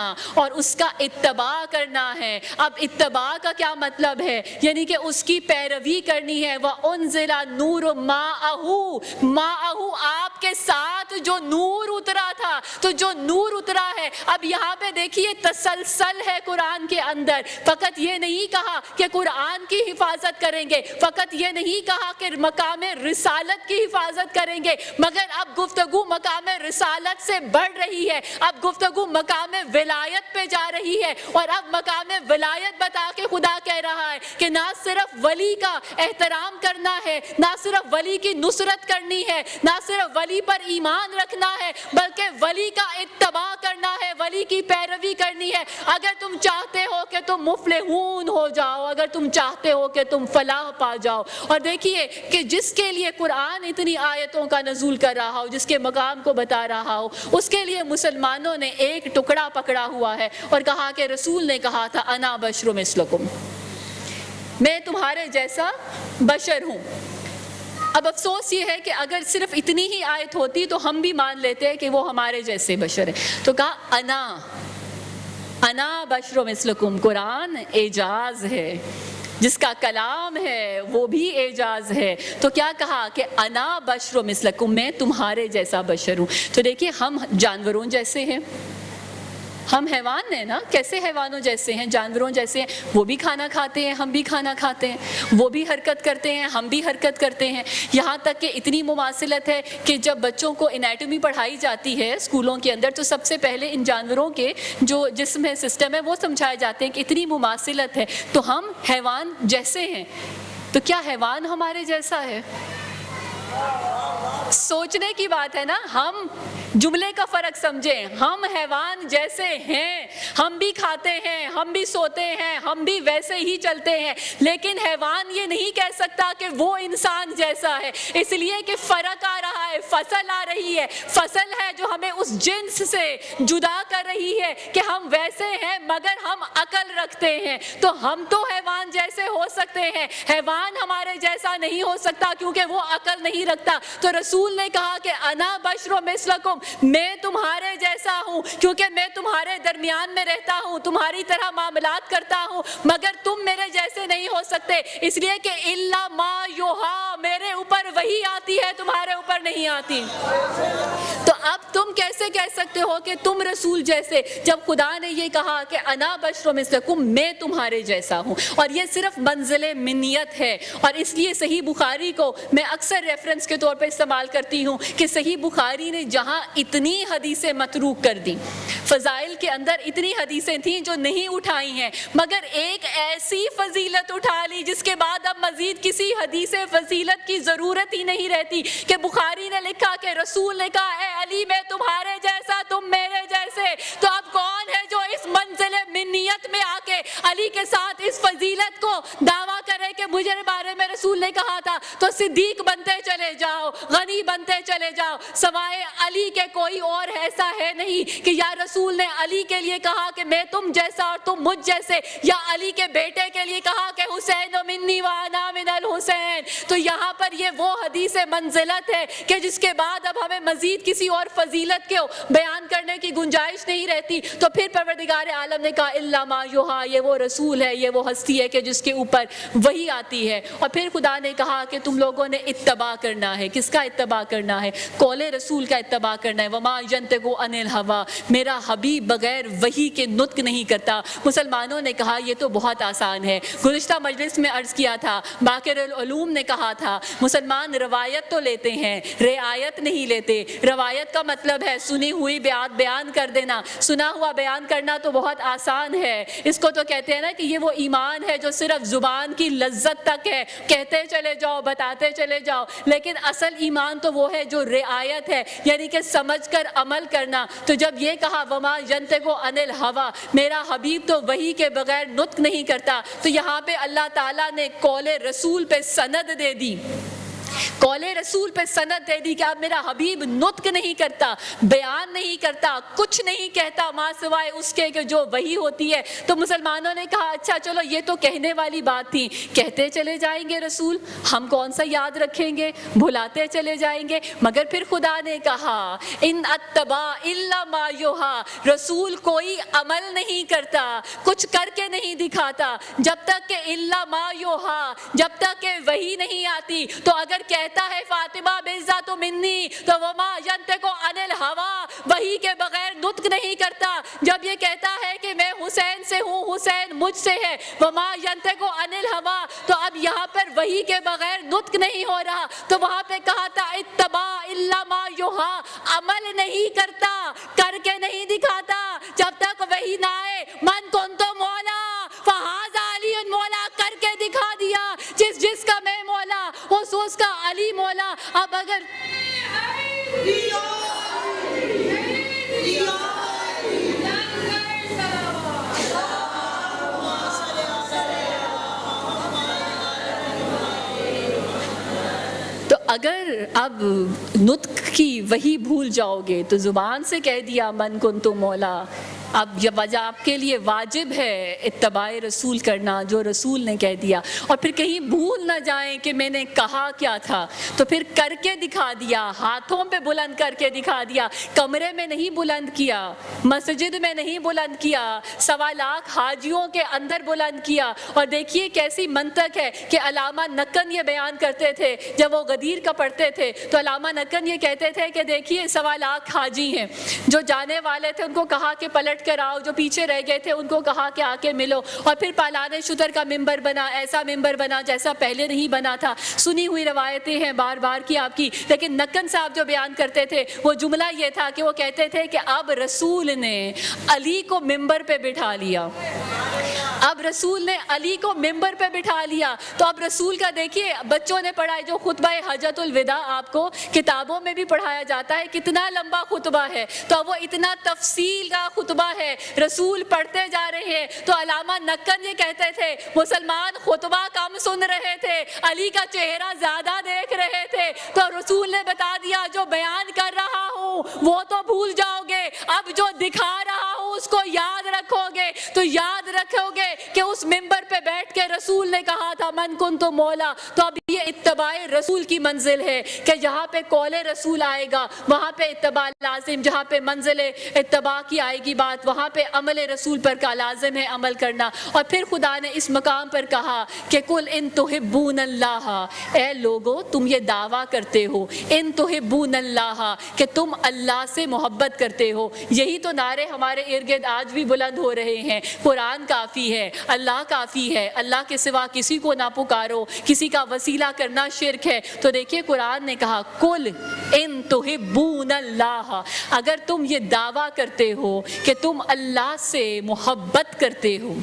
اور اس کا اتباع کرنا ہے. اب اتباع کا کیا مطلب ہے, یعنی کہ اس کی پیروی کرنی ہے. وَأُنزِلَ النُّورُ مَعَهُ, مَعَهُ, آپ کے ساتھ جو نور اترا تھا, تو جو نور اترا ہے. اب یہاں پہ دیکھیے تسلسل ہے قرآن کے اندر. فقط یہ نہیں کہا کہ قرآن کی حفاظت کریں گے, فقط یہ نہیں کہا کہ مقام رسالت کی حفاظت کریں گے, مگر اب گفتگو مقام رسالت سے بڑھ رہی ہے. اب گفتگو مقام ولایت پہ جا رہی ہے, اور اب مقام ولایت بتا کے خدا کہہ رہا ہے کہ نہ صرف ولی کا احترام کرنا ہے, نہ صرف ولی کی نصرت کرنی ہے, نہ صرف ولی پر ایمان رکھنا ہے, بلکہ ولی کا اتباع کرنا ہے, ولی کی پیروی کرنی ہے. اگر تم چاہتے ہو کہ تم مفلحون ہو جاؤ, اگر تم چاہتے ہو کہ تم فلاح پا جاؤ. اور دیکھیے کہ جس کے لیے قرآن اتنی آیتوں کا نزول کر رہا ہو, جس کے مقام کو بتا رہا ہو, اس کے لیے مسلمانوں نے ایک ٹکڑا پکڑا ہوا ہے اور کہا کہ رسول نے کہا تھا انا بشر مثلکم, میں تمہارے جیسا بشر ہوں. اب افسوس یہ ہے کہ اگر صرف اتنی ہی آیت ہوتی تو ہم بھی مان لیتے کہ وہ ہمارے جیسے بشر ہیں. تو کہا انا بشر مثلکم. قرآن اعجاز ہے, جس کا کلام ہے وہ بھی اعجاز ہے. تو کیا کہا کہ انا بشر مثلکم, میں تمہارے جیسا بشر ہوں. تو دیکھیے ہم جانوروں جیسے ہیں, ہم حیوان ہیں نا, کیسے حیوانوں جیسے ہیں, جانوروں جیسے ہیں. وہ بھی کھانا کھاتے ہیں, ہم بھی کھانا کھاتے ہیں, وہ بھی حرکت کرتے ہیں, ہم بھی حرکت کرتے ہیں. یہاں تک کہ اتنی مماثلت ہے کہ جب بچوں کو انیٹمی پڑھائی جاتی ہے اسکولوں کے اندر, تو سب سے پہلے ان جانوروں کے جو جسم ہے, سسٹم ہے, وہ سمجھائے جاتے ہیں کہ اتنی مماثلت ہے. تو ہم حیوان جیسے ہیں. تو کیا حیوان ہمارے جیسا ہے؟ سوچنے کی بات ہے نا. ہم جملے کا فرق سمجھیں, ہم حیوان جیسے ہیں, ہم بھی کھاتے ہیں, ہم بھی سوتے ہیں, ہم بھی ویسے ہی چلتے ہیں. لیکن حیوان یہ نہیں کہہ سکتا کہ وہ انسان جیسا ہے, اس لیے کہ فرق آ رہا ہے, فصل آ رہی ہے. فصل ہے جو ہمیں اس جنس سے جدا کر رہی ہے کہ ہم ویسے ہیں مگر ہم عقل رکھتے ہیں. تو ہم تو حیوان جیسے ہو سکتے ہیں, حیوان ہمارے جیسا نہیں ہو سکتا کیونکہ وہ عقل نہیں رکھتا. تو رسول نے کہا کہ انا بشر مثلکم, میں تمہارے جیسا ہوں کیونکہ میں تمہارے درمیان میں رہتا ہوں, تمہاری طرح معاملات کرتا ہوں, مگر تم میرے جیسے نہیں ہو سکتے, اس لیے کہ الا ما یوحا, میرے اوپر وہی آتی ہے, تمہارے اوپر نہیں آتی. تو اب تم کیسے کہہ سکتے ہو کہ تم رسول جیسے, جب خدا نے یہ کہا کہ انا بشر مثلکم, میں تمہارے جیسا ہوں. اور یہ صرف منزل منیت ہے, اور اس لیے صحیح بخاری کو میں اکثر ریفرنس کے طور پہ استعمال کرتی ہوں کہ صحیح بخاری نے جہاں اتنی حدیثیں متروک کر دی, فضائل کے اندر اتنی حدیثیں تھیں جو نہیں اٹھائی ہیں, مگر ایک ایسی فضیلت اٹھا لی جس کے بعد اب مزید کسی حدیث فضیلت کی ضرورت ہی نہیں رہتی, کہ بخاری نے لکھا کہ رسول نے کہا اے علی میں تمہارے جیسا, تم میرے جیسے. تو اب کون ہے جو اس منزل منیت میں آ کے علی کے ساتھ اس فضیلت کو دعویٰ کرے کہ مجھے بارے میں رسول نے کہا تھا. تو صدیق بنتے چلے جاؤ, غنی بنتے چلے جاؤ, سوائے علی کے کوئی اور ایسا ہے نہیں کہ یا رسول نے علی کے لیے کہا کہ میں تم جیسا اور تم مجھ جیسے, یا علی کے بیٹے کے لیے کہا کہ حسین منی وانا من الحسین. تو یہاں پر یہ وہ حدیث منزلت ہے کہ جس کے بعد اب ہمیں مزید کسی اور فضیلت کو بیان کرنے کی گنجائش نہیں رہتی. تو پھر پروردگار عالم نے کہا الا ما یوحا, یہ وہ رسول ہے, یہ وہ ہستی ہے کہ جس کے اوپر وہی آتی ہے. اور پھر خدا نے کہا کہ تم لوگوں نے اتباع کرنا ہے. کس کا اتباع کرنا ہے؟ قول رسول کا اتباع کرنا ہے. وما ینطق عن الہوی, میرا حبیب بغیر وحی کے نطق نہیں کرتا. مسلمانوں نے کہا یہ تو بہت آسان ہے. گزشتہ مجلس میں عرض کیا تھا, باقر العلوم نے کہا تھا مسلمان روایت تو لیتے ہیں, رعایت نہیں لیتے. روایت کا مطلب ہے سنی ہوئی بات بیان کر دینا. سنا ہوا بیان کرنا تو بہت آسان ہے, اس کو تو کہتے ہیں نا کہ یہ وہ ایمان ہے جو صرف زبان کی لذت تک ہے, کہتے چلے جاؤ, بتاتے چلے جاؤ. لیکن اصل ایمان تو وہ ہے جو رعایت ہے, یعنی کہ سمجھ کر عمل کرنا. تو جب یہ کہا وما ینطق عن الہوی, میرا حبیب تو وحی کے بغیر نطق نہیں کرتا, تو یہاں پہ اللہ تعالیٰ نے قول رسول پہ سند دے دی, قول رسول پہ سند دے دی کہ اب میرا حبیب نطق نہیں کرتا, بیان نہیں کرتا, کچھ نہیں کہتا ماں سوائے اس کے کہ جو وہی ہوتی ہے. تو مسلمانوں نے کہا اچھا چلو یہ تو کہنے والی بات تھی, کہتے چلے جائیں گے رسول, ہم کون سا یاد رکھیں گے, بھلاتے چلے جائیں گے. مگر پھر خدا نے کہا ان اتباع الا ما یوحا, رسول کوئی عمل نہیں کرتا, کچھ کر کے نہیں دکھاتا جب تک کہ الا ما یوحا, جب تک کہ وہی نہیں آتی. تو اگر کہتا ہے فاطمہ بذات منی تو وما ینطق عن الہوی, وحی کے بغیر نطق نہیں کرتا. جب یہ کہتا ہے کہ میں حسین سے ہوں, حسین مجھ سے ہے, وما ینطق عن الہوی, تو اب یہاں پر وحی کے بغیر نطق نہیں ہو رہا. تو وہاں پہ کہا تھا اتباع الا ما یوحا, عمل نہیں کرتا, کر کے نہیں دکھاتا جب تک وحی نہ آئے. من کنت مولا فہذا علی مولا, کر کے دکھا دیا, جس کا میں مولا اس کا علی مولا. اب اگر تو اگر اب نطق کی وہی بھول جاؤ گے تو زبان سے کہہ دیا من کنت مولا, اب یہ وجہ آپ کے لیے واجب ہے اتباع رسول کرنا, جو رسول نے کہہ دیا. اور پھر کہیں بھول نہ جائیں کہ میں نے کہا کیا تھا, تو پھر کر کے دکھا دیا, ہاتھوں پہ بلند کر کے دکھا دیا. کمرے میں نہیں بلند کیا, مسجد میں نہیں بلند کیا, 1.25 لاکھ حاجیوں کے اندر بلند کیا. اور دیکھیے کیسی منطق ہے کہ علامہ نکن یہ بیان کرتے تھے جب وہ غدیر کا پڑھتے تھے. تو علامہ نکن یہ کہتے تھے کہ دیکھیے 1.25 لاکھ حاجی ہیں, جو جانے والے تھے ان کو کہا کہ پلٹ کر آؤ, جو پیچھے رہ گئے تھے ان کو کہا کہ آ کے ملو. اور پھر پالان شتر کا ممبر بنا, ایسا ممبر بنا جیسا پہلے نہیں بنا تھا. سنی ہوئی روایتیں ہیں بار بار کی آپ کی, لیکن نکن صاحب جو بیان کرتے تھے وہ جملہ یہ تھا کہ وہ کہتے تھے کہ اب رسول نے علی کو ممبر پہ بٹھا لیا, اب رسول نے علی کو ممبر پہ بٹھا لیا. تو اب رسول کا دیکھیے بچوں نے پڑھا ہے, جو خطبہ حجۃ الوداع آپ کو کتابوں میں بھی پڑھایا جاتا ہے, کتنا لمبا خطبہ ہے. تو اب وہ اتنا تفصیل کا خطبہ ہے, رسول پڑھتے جا رہے ہیں. تو علامہ نکن یہ کہتے تھے مسلمان خطبہ کم سن رہے تھے, علی کا چہرہ زیادہ دیکھ رہے تھے. تو رسول نے بتا دیا جو بیان کر رہا ہوں وہ تو بھول جاؤ گے, اب جو دکھا رہا ہوں اس کو یاد رکھو گے تو یاد رکھو گے کہ اس ممبر پہ بیٹھ کے رسول نے کہا تھا من کنت مولا. تو اب یہ اتباع رسول کی منزل ہے کہ جہاں پہ قول رسول آئے گا وہاں پہ اتباع لازم, جہاں پہ منزل اتباع کی آئے گی بات وہاں پہ عمل رسول پر کا لازم ہے عمل کرنا. اور پھر خدا نے اس مقام پر کہا کہ قل ان تحبون اللہ, اے لوگو تم یہ دعویٰ کرتے ہو ان تحبون اللہ کہ تم اللہ سے محبت کرتے ہو. یہی تو نعرے ہمارے ارد گرد آج بھی بلند ہو رہے ہیں, قرآن کافی ہے, اللہ کافی ہے, اللہ کے سوا کسی کو نہ پکارو, کسی کا وسیلہ کرنا شرک ہے. تو دیکھیے قرآن نے کہا قل ان تحبون اللہ, اگر تم یہ دعویٰ کرتے ہو کہ تم اللہ سے محبت کرتے ہو,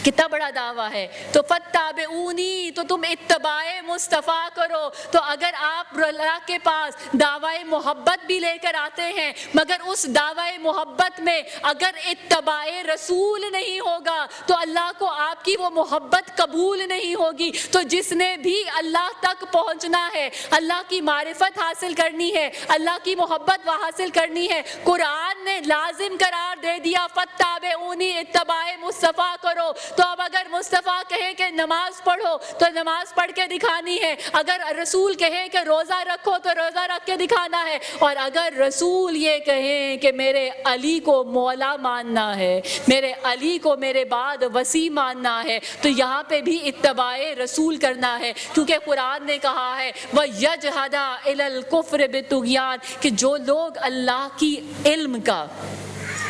کتنا بڑا دعویٰ ہے. تو فتابعونی, تو تم اتباع مصطفیٰ کرو. تو اگر آپ اللہ کے پاس دعویٰ محبت بھی لے کر آتے ہیں مگر اس دعویٰ محبت میں اگر اتباع رسول نہیں ہوگا تو اللہ کو آپ کی وہ محبت قبول نہیں ہوگی. تو جس نے بھی اللہ تک پہنچنا ہے, اللہ کی معرفت حاصل کرنی ہے, اللہ کی محبت حاصل کرنی ہے, قرآن نے لازم قرار دے دیا فتابعونی, اتباع مصطفیٰ کرو. تو اب اگر مصطفیٰ کہے کہ نماز پڑھو تو نماز پڑھ کے دکھانی ہے, اگر رسول کہے کہ روزہ رکھو تو روزہ رکھ کے دکھانا ہے, اور اگر رسول یہ کہیں کہ میرے علی کو مولا ماننا ہے, میرے علی کو میرے بعد وسیع ماننا ہے, تو یہاں پہ بھی اتباع رسول کرنا ہے. کیونکہ قرآن نے کہا ہے وَيَجْحَدَ إِلَى الْكُفْرِ بِالطُّغْيَانِ کہ جو لوگ اللہ کی علم کا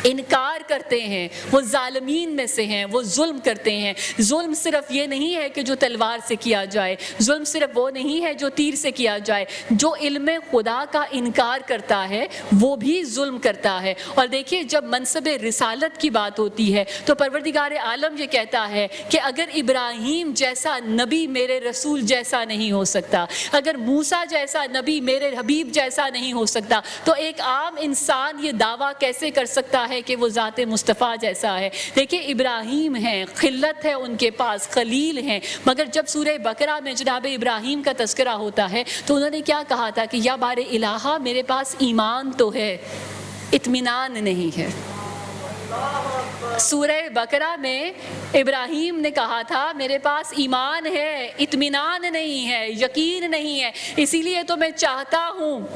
انکار کرتے ہیں وہ ظالمین میں سے ہیں, وہ ظلم کرتے ہیں. ظلم صرف یہ نہیں ہے کہ جو تلوار سے کیا جائے, ظلم صرف وہ نہیں ہے جو تیر سے کیا جائے, جو علم خدا کا انکار کرتا ہے وہ بھی ظلم کرتا ہے. اور دیکھیے جب منصب رسالت کی بات ہوتی ہے تو پروردگار عالم یہ کہتا ہے کہ اگر ابراہیم جیسا نبی میرے رسول جیسا نہیں ہو سکتا, اگر موسیٰ جیسا نبی میرے حبیب جیسا نہیں ہو سکتا, تو ایک عام انسان یہ دعویٰ کیسے کر سکتا ہے کہ وہ ذات مصطفیٰ جیسا ہے. دیکھیں ابراہیم ہیں, خلت ہے ان کے پاس, خلیل ہیں, مگر جب سورہ بقرہ میں جناب ابراہیم کا تذکرہ ہوتا ہے تو انہوں نے کیا کہا تھا کہ یا بار الہا میرے پاس ایمان تو ہے, اطمینان نہیں ہے. سورہ بقرہ میں ابراہیم نے کہا تھا میرے پاس ایمان ہے, اطمینان نہیں ہے, یقین نہیں ہے, اسی لیے تو میں چاہتا ہوں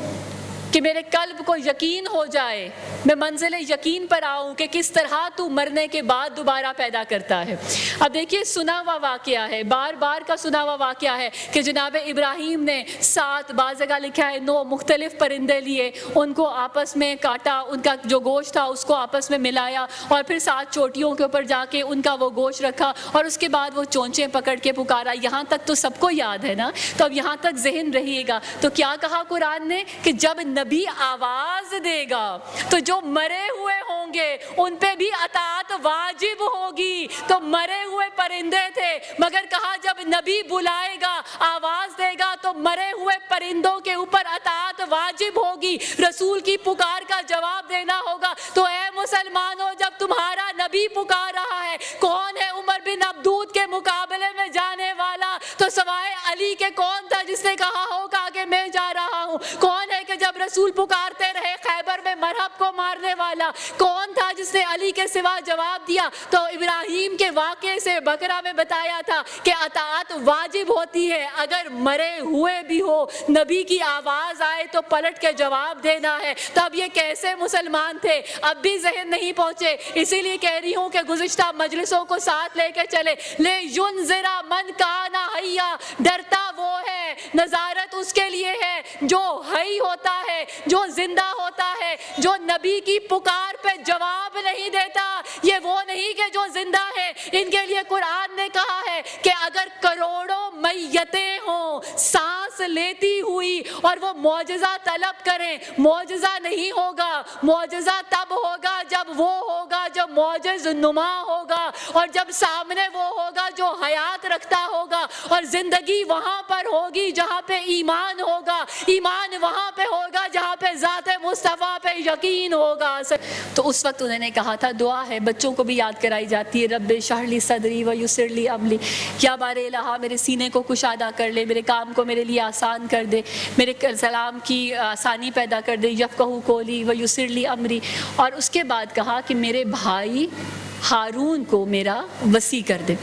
کہ میرے قلب کو یقین ہو جائے, میں منزل یقین پر آؤں کہ کس طرح تو مرنے کے بعد دوبارہ پیدا کرتا ہے. اب دیکھیے سنا ہوا واقعہ ہے, بار بار کا سنا ہوا واقعہ ہے کہ جناب ابراہیم نے 7 بعض جگہ لکھا ہے 9 مختلف پرندے لیے, ان کو آپس میں کاٹا, ان کا جو گوشت تھا اس کو آپس میں ملایا, اور پھر 7 چوٹیوں کے اوپر جا کے ان کا وہ گوشت رکھا, اور اس کے بعد وہ چونچیں پکڑ کے پکارا. یہاں تک تو سب کو یاد ہے نا, تو اب یہاں تک ذہن رہیے گا. تو کیا کہا قرآن نے کہ جب نبی آواز دے گا تو جو مرے ہوئے ہوں گے ان پہ بھی اطاعت واجب ہوگی. تو مرے ہوئے پرندے تھے مگر کہا جب نبی بلائے گا, آواز دے گا تو مرے ہوئے پرندوں کے اوپر اطاعت واجب ہوگی, رسول کی پکار کا جواب دینا ہوگا. تو اے مسلمانوں جب تمہارا نبی پکار رہا ہے, کون ہے عمر بن عبدود کے مقابلے میں جانے والا, تو سوائے علی کے کون تھا جس نے کہا ہوگا کہ میں جا رہا ہوں؟ کون ہے کہ جب رسول پکارتے رہے خیبر میں مرحب کو مارنے والا, کون تھا جس نے علی کے سوا جواب دیا؟ تو ابراہیم کے واقعے سے بقرہ میں بتایا تھا کہ اطاعت واجب ہوتی ہے, اگر مرے ہوئے بھی ہو نبی کی آواز آئے تو پلٹ کے جواب دینا ہے. تو اب یہ کیسے مسلمان تھے, اب بھی ذہن نہیں پہنچے. اسی لیے کہہ رہی ہوں کہ گزشتہ مجلسوں کو ساتھ لے کے چلے. لے ینذر من کان حیا, ڈرتا وہ ہے, نظارت اس کے لیے ہے جو حی ہوتا ہے, جو زندہ ہوتا ہے, جو نبی کی پکار پہ جواب نہیں دیتا. یہ وہ نہیں کہ جو زندہ ہے, ان کے لیے قرآن نے کہا ہے کہ اگر کروڑوں میتیں ہوں سانس لیتی ہوئی اور وہ معجزہ طلب کریں, معجزہ نہیں ہوگا. معجزہ تب ہوگا جب وہ ہوگا جو معجز نما ہوگا, اور جب سامنے وہ ہوگا جو حیات رکھتا ہوگا, اور زندگی وہاں پر ہوگی جہاں پہ ایمان ہوگا, ایمان وہاں پہ ہوگا جہاں پہ ذات مصطفیٰ پہ یقین ہوگا. تو اس وقت انہوں نے کہا تھا, دعا ہے بچوں کو بھی یاد کرائی جاتی ہے, رب اشرح لی صدری ویسر لی امری, کیا بار الہا میرے سینے کو کشادہ کر لے, میرے کام کو میرے لیے آسان کر دے, میرے سلام کی آسانی پیدا کر دے, یفقہوا قولی ویسر لی امری. اور اس کے بعد کہا کہ میرے بھائی ہارون کو میرا وصی کر دے۔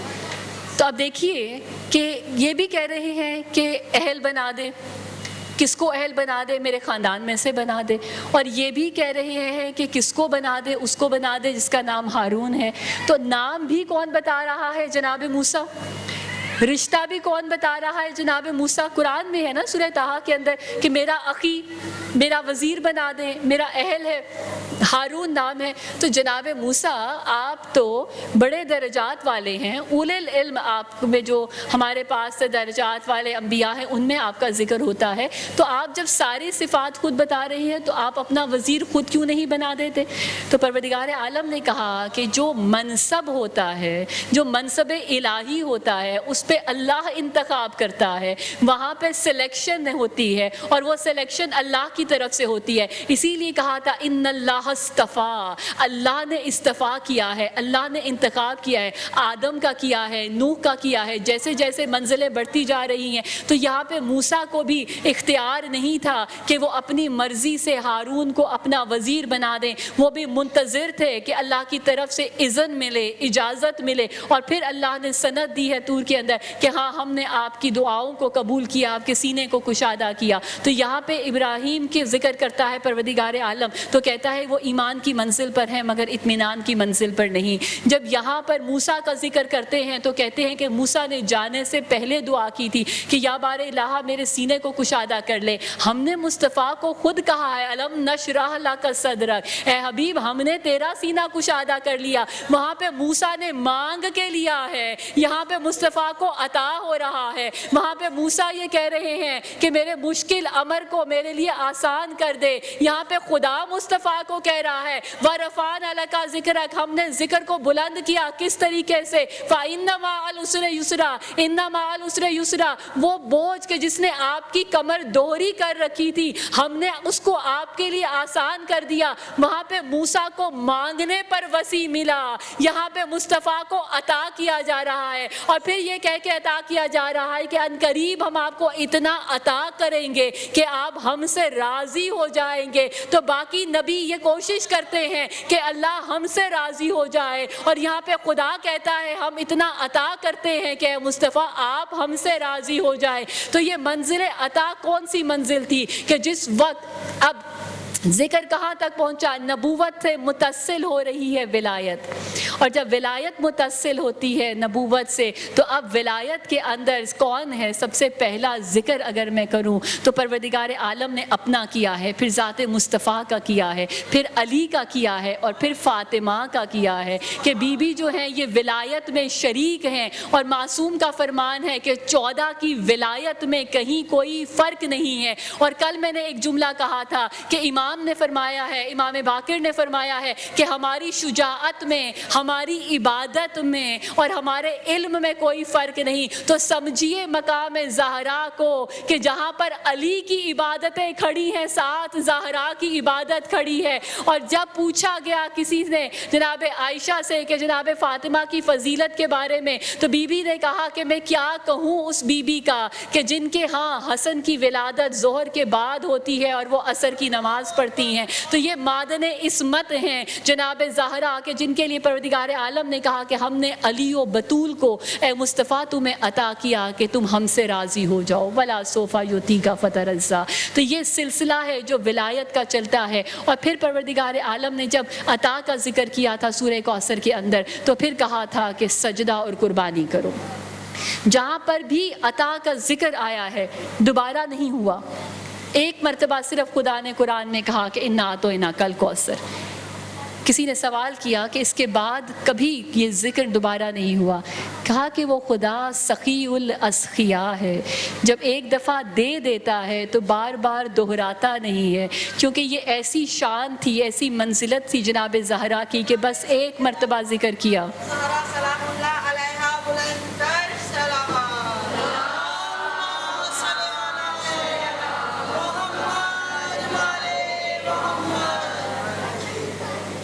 تو اب دیکھیے کہ یہ بھی کہہ رہے ہیں کہ اہل بنا دے، کس کو اہل بنا دے؟ میرے خاندان میں سے بنا دے، اور یہ بھی کہہ رہے ہیں کہ کس کو بنا دے؟ اس کو بنا دے جس کا نام ہارون ہے۔ تو نام بھی کون بتا رہا ہے؟ جناب موسیٰ۔ رشتہ بھی کون بتا رہا ہے؟ جناب موسیٰ۔ قرآن میں ہے نا سورہ طٰہٰ کے اندر کہ میرا اخی، میرا وزیر بنا دیں، میرا اہل ہے، ہارون نام ہے۔ تو جناب موسیٰ آپ تو بڑے درجات والے ہیں، اولے العلم آپ میں جو ہمارے پاس درجات والے انبیاء ہیں ان میں آپ کا ذکر ہوتا ہے، تو آپ جب ساری صفات خود بتا رہے ہیں تو آپ اپنا وزیر خود کیوں نہیں بنا دیتے؟ تو پروردگار عالم نے کہا کہ جو منصب ہوتا ہے، جو منصب الہی ہوتا ہے، اس پہ اللہ انتخاب کرتا ہے، وہاں پہ سلیکشن ہوتی ہے، اور وہ سلیکشن اللہ کی طرف سے ہوتی ہے۔ اسی لیے کہا تھا ان اللہ استفا، اللہ نے استفا کیا ہے، اللہ نے انتخاب کیا ہے، آدم کا کیا ہے، نوح کا کیا ہے۔ جیسے جیسے منزلیں بڑھتی جا رہی ہیں تو یہاں پہ موسیٰ کو بھی اختیار نہیں تھا کہ وہ اپنی مرضی سے ہارون کو اپنا وزیر بنا دیں، وہ بھی منتظر تھے کہ اللہ کی طرف سے اذن ملے، اجازت ملے، اور پھر اللہ نے سند دی ہے طور کے اندر کہ ہاں ہم نے آپ کی دعاؤں کو قبول کیا، آپ کے سینے کو کشادہ کیا۔ تو یہاں پہ ابراہیم کے ذکر کرتا ہے پروردگار عالم، تو کہتا ہے وہ ایمان کی منزل پر ہے مگر اطمینان کی منزل پر نہیں۔ جب یہاں پر موسیٰ کا ذکر کرتے ہیں تو کہتے ہیں کہ موسیٰ نے جانے سے پہلے دعا کی تھی کہ یا بار الہ میرے سینے کو کشادہ کر لے۔ ہم نے مصطفیٰ کو خود کہا ہے الم نشرح لک صدرک، اے حبیب ہم نے تیرا سینہ کشادہ کر لیا۔ وہاں پہ موسیٰ نے مانگ کے لیا ہے، یہاں پہ مصطفیٰ کو عطا ہو رہا ہے۔ وہاں پہ موسیٰ یہ کہہ رہے ہیں کہ میرے مشکل امر کو میرے لیے آسان کر دے، یہاں پہ خدا مصطفیٰ کو کہہ رہا ہے وَرَفَعْنَا لَكَ ذِكْرَكَ، ہم نے ذکر کو بلند کیا۔ کس طریقے سے؟ فَإِنَّ مَعَ الْعُسْرِ يُسْرًا، إِنَّ مَعَ الْعُسْرِ يُسْرًا، وہ بوجھ کے جس نے آپ کی کمر دوہری کر رکھی تھی ہم نے اس کو آپ کے لیے آسان کر دیا۔ وہاں پہ موسیٰ کو مانگنے پر وسیع ملا، یہاں پہ مصطفیٰ کو عطا کیا جا رہا ہے، اور پھر یہ کہہ کے عطا کیا جا رہا ہے کہ ان قریب ہم آپ کو اتنا عطا کریں گے کہ آپ ہم سے راضی ہو جائیں گے۔ تو باقی نبی یہ کوشش کرتے ہیں کہ اللہ ہم سے راضی ہو جائے، اور یہاں پہ خدا کہتا ہے ہم اتنا عطا کرتے ہیں کہ مصطفیٰ آپ ہم سے راضی ہو جائے۔ تو یہ منزل عطا کون سی منزل تھی کہ جس وقت اب ذکر کہاں تک پہنچا؟ نبوت سے متصل ہو رہی ہے ولایت، اور جب ولایت متصل ہوتی ہے نبوت سے تو اب ولایت کے اندر کون ہے؟ سب سے پہلا ذکر اگر میں کروں تو پروردگار عالم نے اپنا کیا ہے، پھر ذات مصطفیٰ کا کیا ہے، پھر علی کا کیا ہے، اور پھر فاطمہ کا کیا ہے کہ بی بی جو ہیں یہ ولایت میں شریک ہیں، اور معصوم کا فرمان ہے کہ 14 کی ولایت میں کہیں کوئی فرق نہیں ہے۔ اور کل میں نے ایک جملہ کہا تھا کہ امام نے فرمایا ہے، امام باقر نے فرمایا ہے کہ ہماری شجاعت میں، ہماری عبادت میں اور ہمارے علم میں کوئی فرق نہیں۔ تو سمجھیے مقام زہرا کو کہ جہاں پر علی کی عبادتیں کھڑی ہیں ساتھ زہرا کی عبادت کھڑی ہے۔ اور جب پوچھا گیا کسی نے جناب عائشہ سے کہ جناب فاطمہ کی فضیلت کے بارے میں، تو بی بی نے کہا کہ میں کیا کہوں اس بی بی کا کہ جن کے ہاں حسن کی ولادت ظہر کے بعد ہوتی ہے اور وہ عصر کی نماز پڑھتی ہیں۔ تو یہ معدن عصمت ہیں جناب زہرا کہ جن کے لیے پروردگار عالم نے کہا کہ ہم نے علی و بطول کو اے مصطفیٰ تمہیں عطا کیا کہ تم ہم سے راضی ہو جاؤ، ولا سوف یعطیک فترضی۔ تو یہ سلسلہ ہے جو ولایت کا چلتا ہے۔ اور پھر پروردگار عالم نے جب عطا کا ذکر کیا تھا سورہ کوثر کے اندر تو پھر کہا تھا کہ سجدہ اور قربانی کرو۔ جہاں پر بھی عطا کا ذکر آیا ہے دوبارہ نہیں ہوا، ایک مرتبہ صرف خدا نے قرآن میں کہا کہ انا اعطیناک الکوثر۔ کسی نے سوال کیا کہ اس کے بعد کبھی یہ ذکر دوبارہ نہیں ہوا، کہا کہ وہ خدا سخی الاسخیاء ہے، جب ایک دفعہ دے دیتا ہے تو بار بار دہراتا نہیں ہے، کیونکہ یہ ایسی شان تھی، ایسی منزلت تھی جناب زہرا کی کہ بس ایک مرتبہ ذکر کیا۔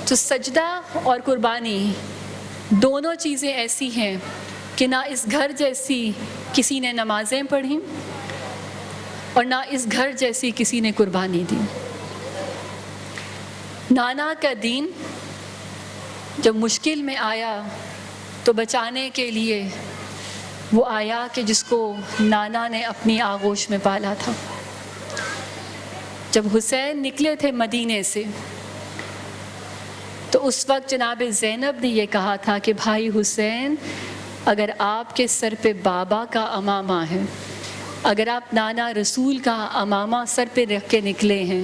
تو سجدہ اور قربانی دونوں چیزیں ایسی ہیں کہ نہ اس گھر جیسی کسی نے نمازیں پڑھیں اور نہ اس گھر جیسی کسی نے قربانی دی۔ نانا کا دین جب مشکل میں آیا تو بچانے کے لیے وہ آیا کہ جس کو نانا نے اپنی آغوش میں پالا تھا۔ جب حسین نکلے تھے مدینے سے تو اس وقت جناب زینب نے یہ کہا تھا کہ بھائی حسین، اگر آپ کے سر پہ بابا کا امامہ ہے، اگر آپ نانا رسول کا امامہ سر پہ رکھ کے نکلے ہیں،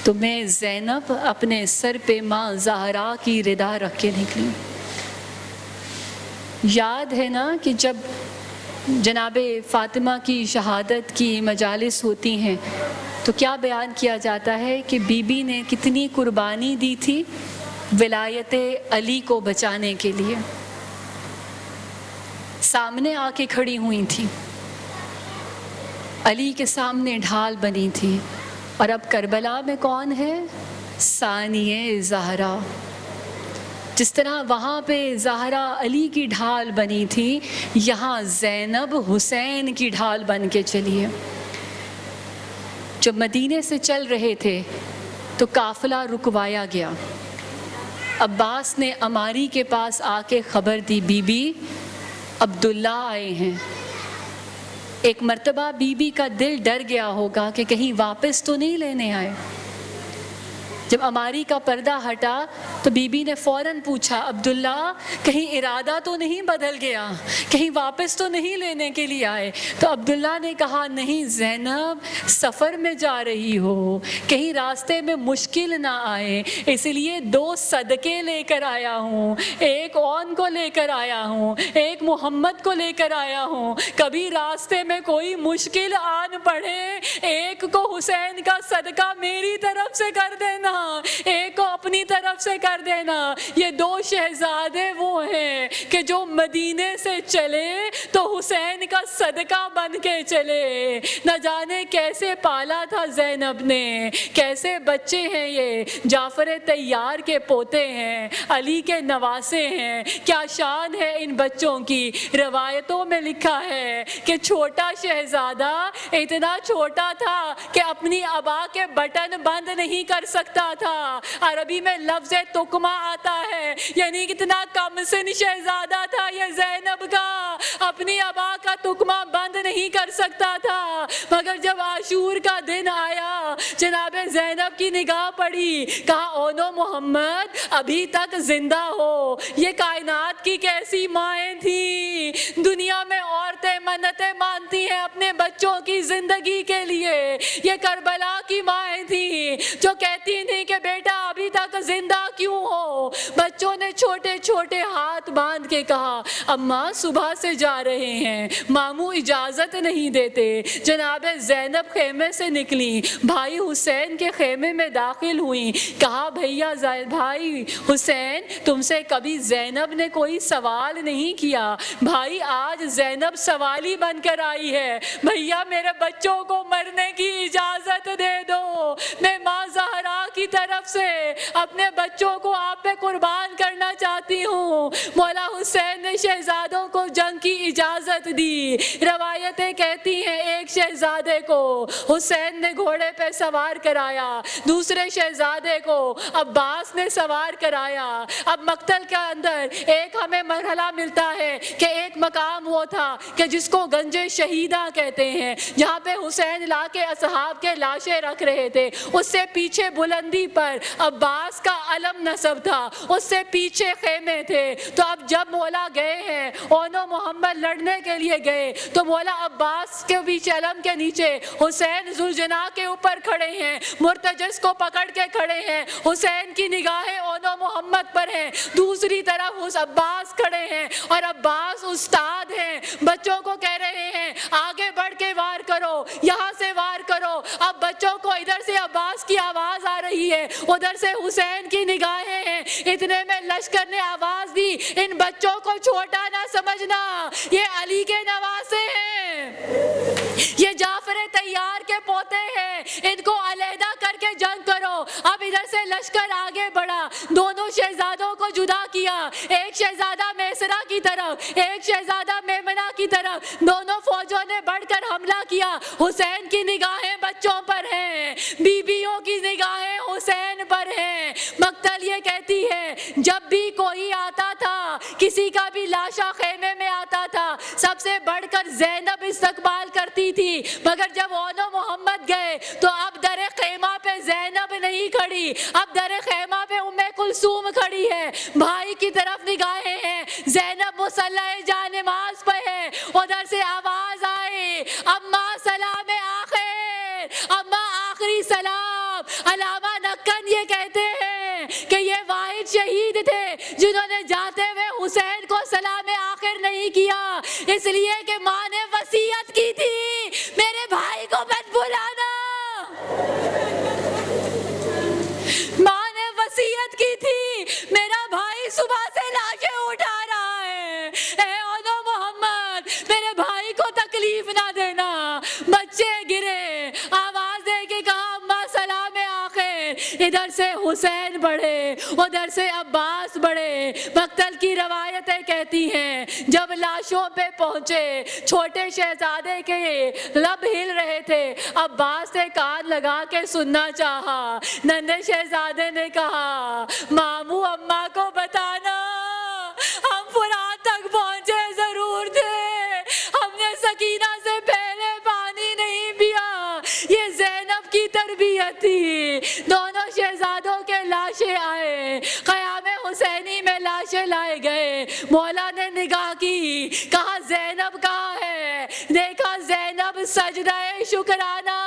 تو میں زینب اپنے سر پہ ماں زہرا کی ردا رکھ کے نکلی۔ یاد ہے نا کہ جب جناب فاطمہ کی شہادت کی مجالس ہوتی ہیں تو کیا بیان کیا جاتا ہے کہ بی بی نے کتنی قربانی دی تھی ولایت علی کو بچانے کے لیے، سامنے آ کے کھڑی ہوئی تھی، علی کے سامنے ڈھال بنی تھی، اور اب کربلا میں کون ہے؟ ثانیہ زہرا۔ جس طرح وہاں پہ زہرا علی کی ڈھال بنی تھی، یہاں زینب حسین کی ڈھال بن کے چلی ہے۔ جب مدینے سے چل رہے تھے تو قافلہ رکوایا گیا۔ عباس نے عماری کے پاس آ کے خبر دی، بی بی عبداللہ آئے ہیں۔ ایک مرتبہ بی بی کا دل ڈر گیا ہوگا کہ کہیں واپس تو نہیں لینے آئے۔ جب عماری کا پردہ ہٹا تو بی بی نے فوراً پوچھا، عبداللہ کہیں ارادہ تو نہیں بدل گیا، کہیں واپس تو نہیں لینے کے لیے آئے؟ تو عبداللہ نے کہا، نہیں زینب، سفر میں جا رہی ہو، کہیں راستے میں مشکل نہ آئے، اس لیے 2 صدقے لے کر آیا ہوں، ایک اون کو لے کر آیا ہوں، ایک محمد کو لے کر آیا ہوں، کبھی راستے میں کوئی مشکل آن پڑے، ایک کو حسین کا صدقہ میری طرف سے کر دینا، ایک کو اپنی طرف سے کر دینا۔ یہ 2 شہزادے وہ ہیں کہ جو مدینے سے چلے تو حسین کا صدقہ بن کے چلے۔ نہ جانے کیسے پالا تھا زینب نے، کیسے بچے ہیں، یہ جعفر طیار کے پوتے ہیں، علی کے نواسے ہیں، کیا شان ہے ان بچوں کی۔ روایتوں میں لکھا ہے کہ چھوٹا شہزادہ اتنا چھوٹا تھا کہ اپنی عبا کے بٹن بند نہیں کر سکتا تھا۔ عربی میں لفظ تکمہ آتا ہے، یعنی کتنا کم سن شہزادہ تھا یہ زینب کا، اپنی عبا کا تکمہ بند نہیں کر سکتا تھا۔ مگر جب عاشور کا دن آیا، جناب زینب کی نگاہ پڑی، کہا اونو محمد ابھی تک زندہ ہو۔ یہ کائنات کی کیسی مائیں تھیں، دنیا میں عورتیں منتیں مانتی ہیں اپنے بچوں کی زندگی کے لیے، یہ کربلا کی مائیں تھیں جو کہتی تھیں کہ بیٹا ابھی تک زندہ کیوں ہو۔ بچوں نے چھوٹے چھوٹے ہاتھ باندھ کے کہا، اماں صبح سے جا رہے ہیں، ماموں اجازت نہیں دیتے۔ جناب زینب خیمے سے نکلی، بھائی حسین کے خیمے میں داخل ہوئیں، کہا بھائی حسین، تم سے کبھی زینب نے کوئی سوال نہیں کیا، بھائی آج زینب سوالی بن کر آئی ہے، بھیا میرے بچوں کو مرنے کی اجازت دے دو، میں ماں زہرا کی طرف سے اپنے بچوں کو آپ پہ قربان کرنا چاہتی ہوں۔ مولا حسین نے شہزادوں کو جنگ کی اجازت دی۔ روایتیں کہتی ہیں ایک شہزادے کو حسین نے گھوڑے پہ سوار کرایا، دوسرے شہزادے کو عباس نے سوار کرایا۔ اب مقتل کے اندر ایک ہمیں مرحلہ ملتا ہے کہ ایک مقام وہ تھا کہ جس کو گنج شہیدہ کہتے ہیں، جہاں پہ حسین لا کے اصحاب کے لاشیں رکھ رہے تھے، اس سے پیچھے بلندی پر عباس کا علم نصب تھا، اس سے پیچھے خیمے تھے۔ تو اب جب مولا گئے ہیں، اونو محمد لڑنے کے لیے گئے، تو مولا عباس کے بیچ علم کے نیچے حسین ذوالجناح کے اوپر کھڑے ہیں، مرتجز کو پکڑ کے کھڑے ہیں، حسین کی نگاہیں اونو محمد پر ہیں، دوسری طرف اس عباس کھڑے ہیں، اور عباس استاد ہیں، بچوں کو کہہ رہے ہیں آگے بڑھ کے وار کرو، یہاں سے وار کرو۔ اب بچوں کو ادھر سے عباس کی آواز آ رہی ہے، ادھر سے حسین کی نگاہیں ہیں، اتنے میں لشکر نے آواز دی، ان بچوں کو چھوٹا نہ سمجھنا، یہ علی کے نواسے ہیں، یہ جعفر طیار کے پوتے ہیں، ان کو علیحدہ کر کے جنگ کرو۔ اب ادھر سے لشکر آگے بڑھا، دونوں شہزادوں کو جدا کیا، ایک شہزادہ میسرہ کی طرف، ایک شہزادہ میمنہ کی طرف، دونوں فوجوں نے بڑھ کر حملہ کیا۔ حسین کی نگاہیں بچوں بچوں پر ہیں, بیویوں کی نگاہیں حسین پر ہیں. مقتل یہ کہتی ہے جب بھی کوئی آتا تھا, کسی کا بھی لاشا خیمے میں آتا تھا, سب سے بڑھ کر زینب استقبال کرتی تھی. مگر جب اون و محمد گئے تو اب در خیمہ پہ زینب نہیں کھڑی, اب در خیمہ پہ ام کلثوم کھڑی ہے. بھائی کی طرف نگاہیں ہیں, زینب مصلی جانماز پہ ہے. ادھر سے آواز آئے اماں سلام آخر, اماں آخری سلام. علامہ نکن یہ کہتے ہیں کہ یہ واحد شہید تھے جنہوں نے جاتے ہوئے حسین کو سلام آخر نہیں کیا, اس لیے کہ ماں نے وصیت کی تھی میرے بھائی کو مت بلانا. ماں نے وصیت کی تھی میرا بھائی صبح سے لاشیں اٹھا رہا ہے, اے اون و محمد میرے بھائی کو تکلیف نہ دینا. بچے گرے, آواز دے کے کہا اماں سلام آخر. ادھر سے حسین بڑھے, ادھر سے عباس بڑھے. مقتل کی روایتیں کہتی ہیں جب لاشوں پہ پہنچے, چھوٹے شہزادے کے لب ہل رہے تھے, عباس نے کان لگا کے سننا چاہا. ننھے شہزادے نے کہا ماموں اماں کو بتانا ہم فرات تک پہنچے ضرور تھے, ہم نے سکینہ سے پہلے پانی نہیں پیا. یہ زینب کی تربیت تھی. دونوں شہزادوں کے لاشیں آئے, قیام حسینی میں لاشیں لائے گئے. مولا نے نگاہ کی, کہا زینب کہاں ہے؟ دیکھا زینب سجدہ شکرانہ.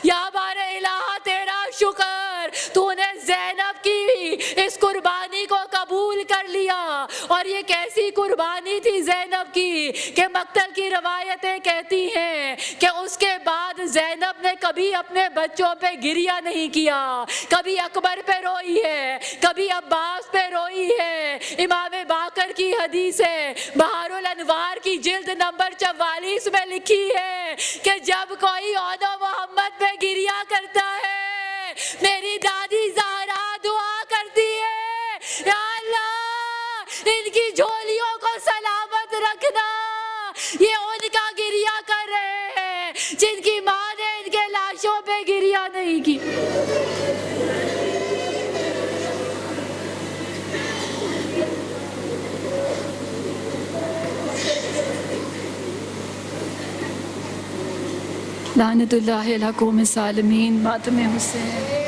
یا بار الہ تیرا شکر, تو نے زینب کی اس قربانی کو قبول کر لیا. اور یہ کیسی قربانی تھی زینب کی کہ مقتل کی روایتیں کہتی ہیں کہ اس کے بعد زینب نے کبھی اپنے بچوں پہ گریہ نہیں کیا. کبھی اکبر پہ روئی ہے, کبھی عباس پہ روئی ہے. امام باقر کی حدیث ہے, بہار الانوار کی جلد نمبر 44 میں لکھی ہے کہ جب کوئی اون و محمد پہ گریہ کرتا ہے, میری دادی زہرا دعا کرتی ہے یا اللہ ان کی جھولیوں کو سلامت رکھنا. یہ ان کا گریہ کر رہے ہیں جن کی ماں نے ان کے لاشوں پہ گریہ نہیں کی. لعنت اللہ علی قوم الظالمین. ماتم حسین.